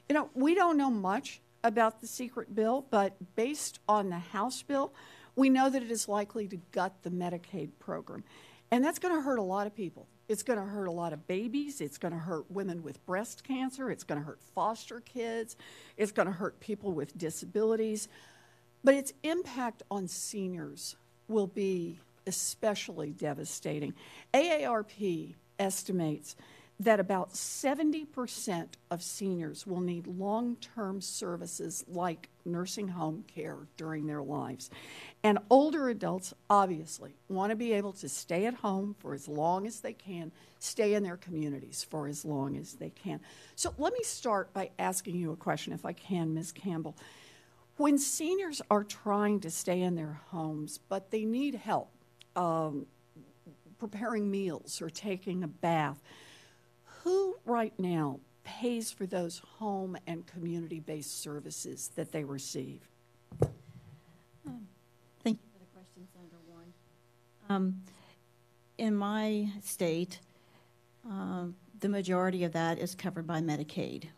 You know, we don't know much about the secret bill, but based on the House bill, we know that it is likely to gut the Medicaid program. And that's going to hurt a lot of people. It's going to hurt a lot of babies. It's going to hurt women with breast cancer. It's going to hurt foster kids. It's going to hurt people with disabilities. But its impact on seniors will be especially devastating. AARP estimates that about 70% of seniors will need long-term services like nursing home care during their lives. And older adults obviously want to be able to stay at home for as long as they can, stay in their communities for as long as they can. So let me start by asking you a question, if I can, Ms. Campbell. When seniors are trying to stay in their homes, but they need help preparing meals or taking a bath, who right now pays for those home and community-based services that they receive? Thank you for the question, Senator Warren. In my state, the majority of that is covered by Medicaid.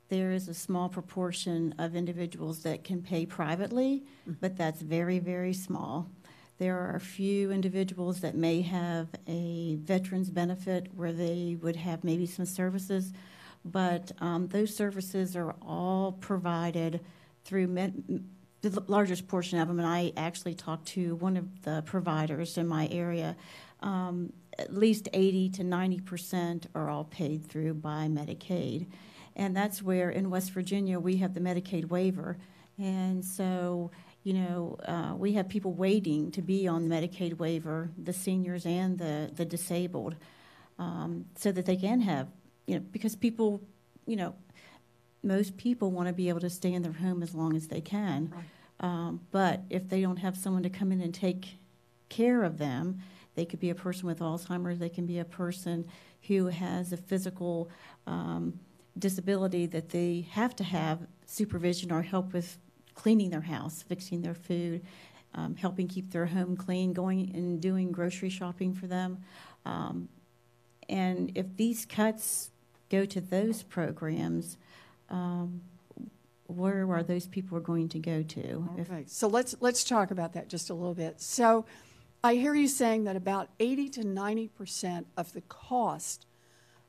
There is a small proportion of individuals that can pay privately, but that's very, very small. There are a few individuals that may have a veterans benefit where they would have maybe some services, but those services are all provided through the largest portion of them, and I actually talked to one of the providers in my area. At least 80 to 90% are all paid through by Medicaid. And that's where in West Virginia we have the Medicaid waiver. And so, you know, we have people waiting to be on the Medicaid waiver, the seniors and the disabled, so that they can have, you know, because people, you know, most people want to be able to stay in their home as long as they can. Right. But if they don't have someone to come in and take care of them, they could be a person with Alzheimer's, they can be a person who has a physical disability that they have to have supervision or help with cleaning their house, fixing their food. helping keep their home clean, going and doing grocery shopping for them. And if these cuts go to those programs, where are those people going to go to? Okay, so let's talk about that just a little bit. So I hear you saying that about 80 to 90% of the cost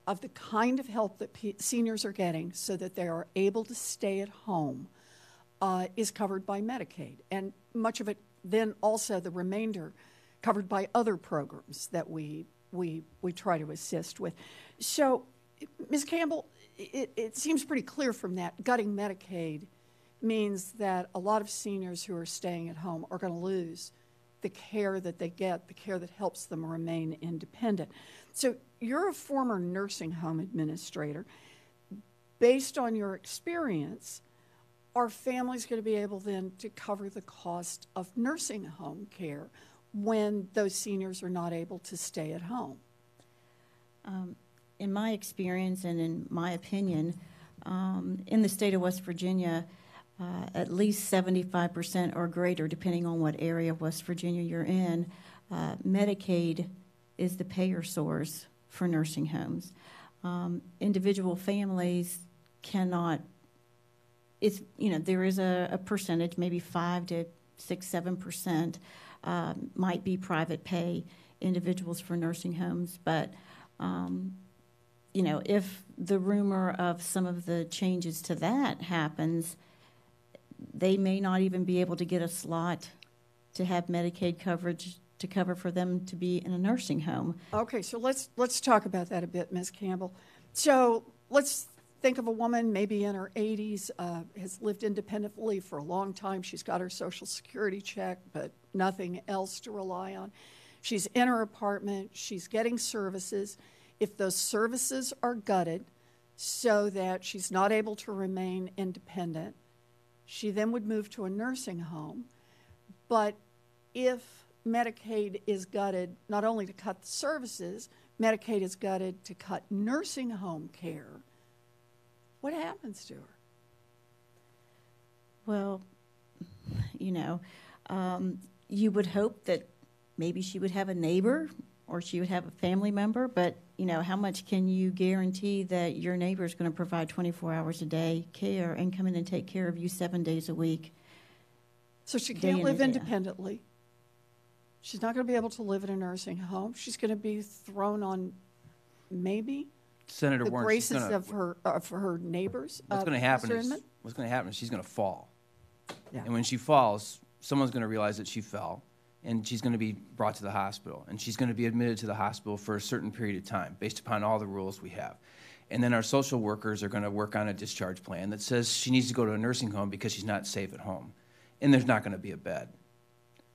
of the kind of help that seniors are getting so that they are able to stay at home is covered by Medicaid, and much of it then also the remainder covered by other programs that we try to assist with. So, Ms. Campbell, it seems pretty clear from that gutting Medicaid means that a lot of seniors who are staying at home are going to lose the care that they get, the care that helps them remain independent. So you're a former nursing home administrator. Based on your experience, are families going to be able then to cover the cost of nursing home care when those seniors are not able to stay at home? In my experience and in my opinion, in the state of West Virginia, at least 75% or greater, depending on what area of West Virginia you're in, Medicaid is the payer source for nursing homes. Individual families cannot, there is a percentage, maybe 5 to 6, 7% might be private pay individuals for nursing homes, but if the rumor of some of the changes to that happens, they may not even be able to get a slot to have Medicaid coverage to cover for them to be in a nursing home. Okay, so let's talk about that a bit, Ms. Campbell. So let's think of a woman maybe in her 80s, has lived independently for a long time. She's got her Social Security check, but nothing else to rely on. She's in her apartment. She's getting services. If those services are gutted so that she's not able to remain independent, she then would move to a nursing home. But if Medicaid is gutted not only to cut the services, Medicaid is gutted to cut nursing home care, what happens to her? Well, you would hope that maybe she would have a neighbor or she would have a family member, but how much can you guarantee that your neighbor is going to provide 24 hours a day care and come in and take care of you 7 days a week? So she can't live independently. She's not going to be able to live in a nursing home. She's going to be thrown on maybe Senator the Warren, graces of her neighbors. What's going to happen is she's going to fall. Yeah. And when she falls, someone's going to realize that she fell, and she's going to be brought to the hospital, and she's going to be admitted to the hospital for a certain period of time based upon all the rules we have. And then our social workers are going to work on a discharge plan that says she needs to go to a nursing home because she's not safe at home. And there's not going to be a bed.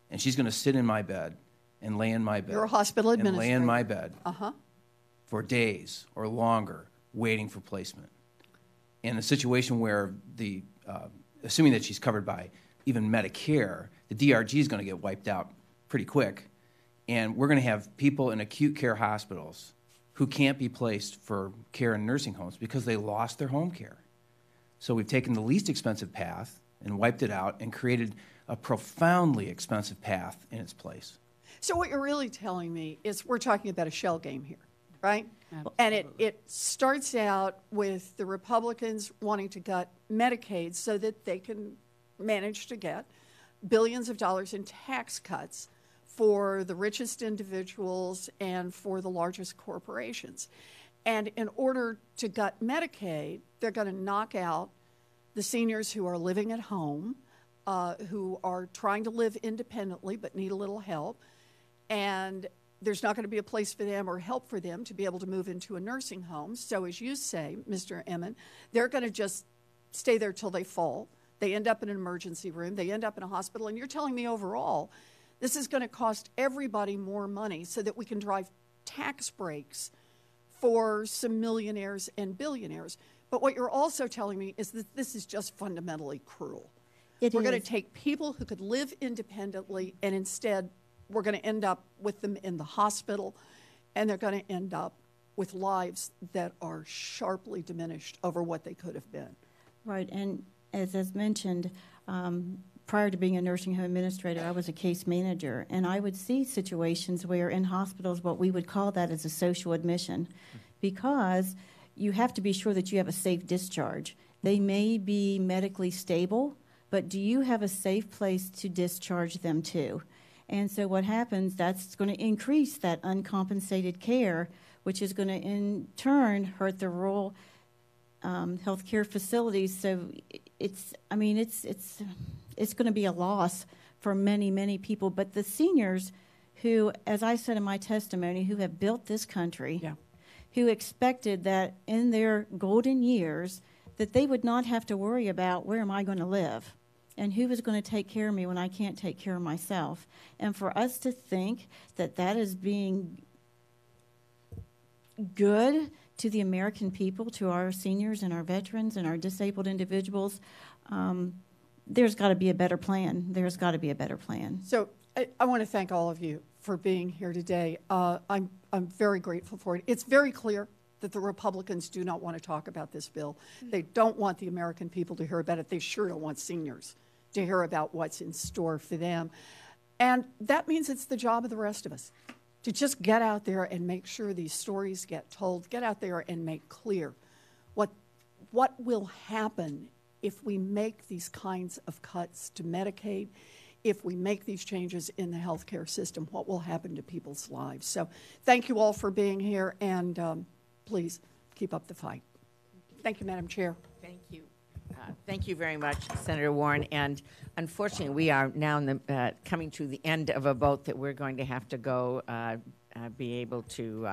And she's going to sit in my bed and lay in my bed. You're a hospital administrator. And lay in my bed Uh-huh. for days or longer waiting for placement. In a situation where assuming that she's covered by even Medicare, the DRG is going to get wiped out pretty quick. And we're going to have people in acute care hospitals who can't be placed for care in nursing homes because they lost their home care. So we've taken the least expensive path and wiped it out and created a profoundly expensive path in its place. So what you're really telling me is we're talking about a shell game here, right? Absolutely. And it starts out with the Republicans wanting to gut Medicaid so that they can manage to get billions of dollars in tax cuts for the richest individuals and for the largest corporations. And in order to gut Medicaid, they're going to knock out the seniors who are living at home, who are trying to live independently but need a little help, and there's not going to be a place for them or help for them to be able to move into a nursing home. So as you say, Mr. Emmett, they're going to just stay there till they fall. They end up in an emergency room. They end up in a hospital. And you're telling me overall, this is going to cost everybody more money so that we can drive tax breaks for some millionaires and billionaires. But what you're also telling me is that this is just fundamentally cruel. We're going to take people who could live independently, and instead we're going to end up with them in the hospital, and they're going to end up with lives that are sharply diminished over what they could have been. Right, and as mentioned, prior to being a nursing home administrator, I was a case manager, and I would see situations where in hospitals, what we would call that is a social admission, because you have to be sure that you have a safe discharge. They may be medically stable, but do you have a safe place to discharge them to? And so what happens, that's going to increase that uncompensated care, which is going to in turn hurt the rural healthcare facilities. So it's going to be a loss for many, many people. But the seniors who, as I said in my testimony, who have built this country, who expected that in their golden years that they would not have to worry about where am I going to live and who is going to take care of me when I can't take care of myself. And for us to think that that is being good to the American people, to our seniors and our veterans and our disabled individuals, there's got to be a better plan. There's got to be a better plan. So I want to thank all of you for being here today. I'm very grateful for it. It's very clear that the Republicans do not want to talk about this bill. They don't want the American people to hear about it. They sure don't want seniors to hear about what's in store for them. And that means it's the job of the rest of us to just get out there and make sure these stories get told, get out there and make clear what will happen if we make these kinds of cuts to Medicaid, if we make these changes in the healthcare system, what will happen to people's lives. So thank you all for being here, and please keep up the fight. Thank you, Madam Chair. Thank you. Thank you very much, Senator Warren. And unfortunately, we are now in the, coming to the end of a vote that we're going to have to go be able to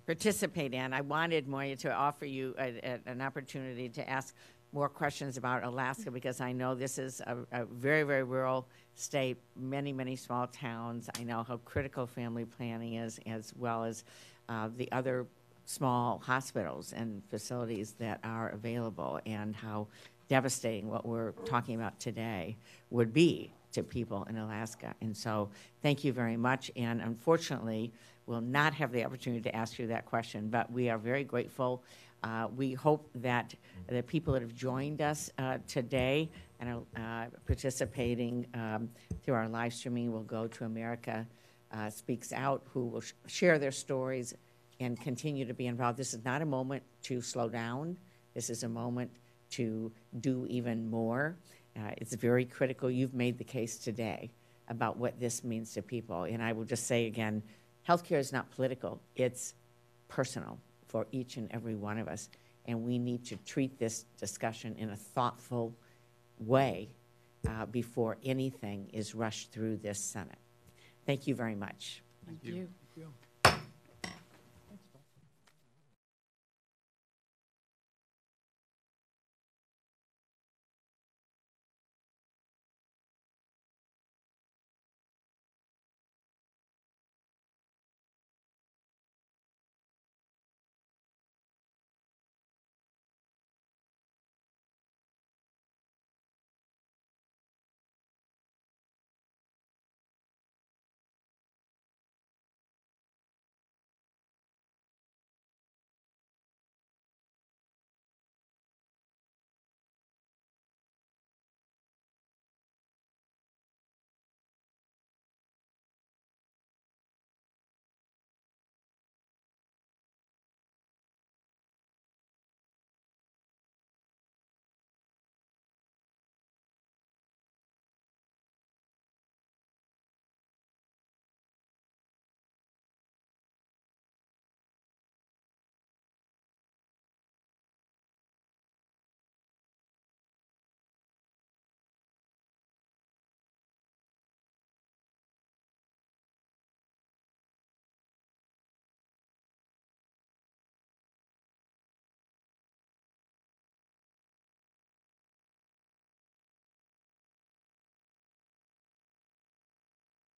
participate in. I wanted, Moira, to offer you an opportunity to ask more questions about Alaska, because I know this is a very, very rural state, many, many small towns. I know how critical family planning is, as well as the other small hospitals and facilities that are available, and how devastating what we're talking about today would be to people in Alaska. And so thank you very much. And unfortunately, we'll not have the opportunity to ask you that question, but we are very grateful. We hope that the people that have joined us today and are participating through our live streaming will go to America Speaks Out, who will share their stories and continue to be involved. This is not a moment to slow down. This is a moment to do even more. It's very critical. You've made the case today about what this means to people. And I will just say again, healthcare is not political. It's personal for each and every one of us. And we need to treat this discussion in a thoughtful way before anything is rushed through this Senate. Thank you very much. Thank you. Thank you.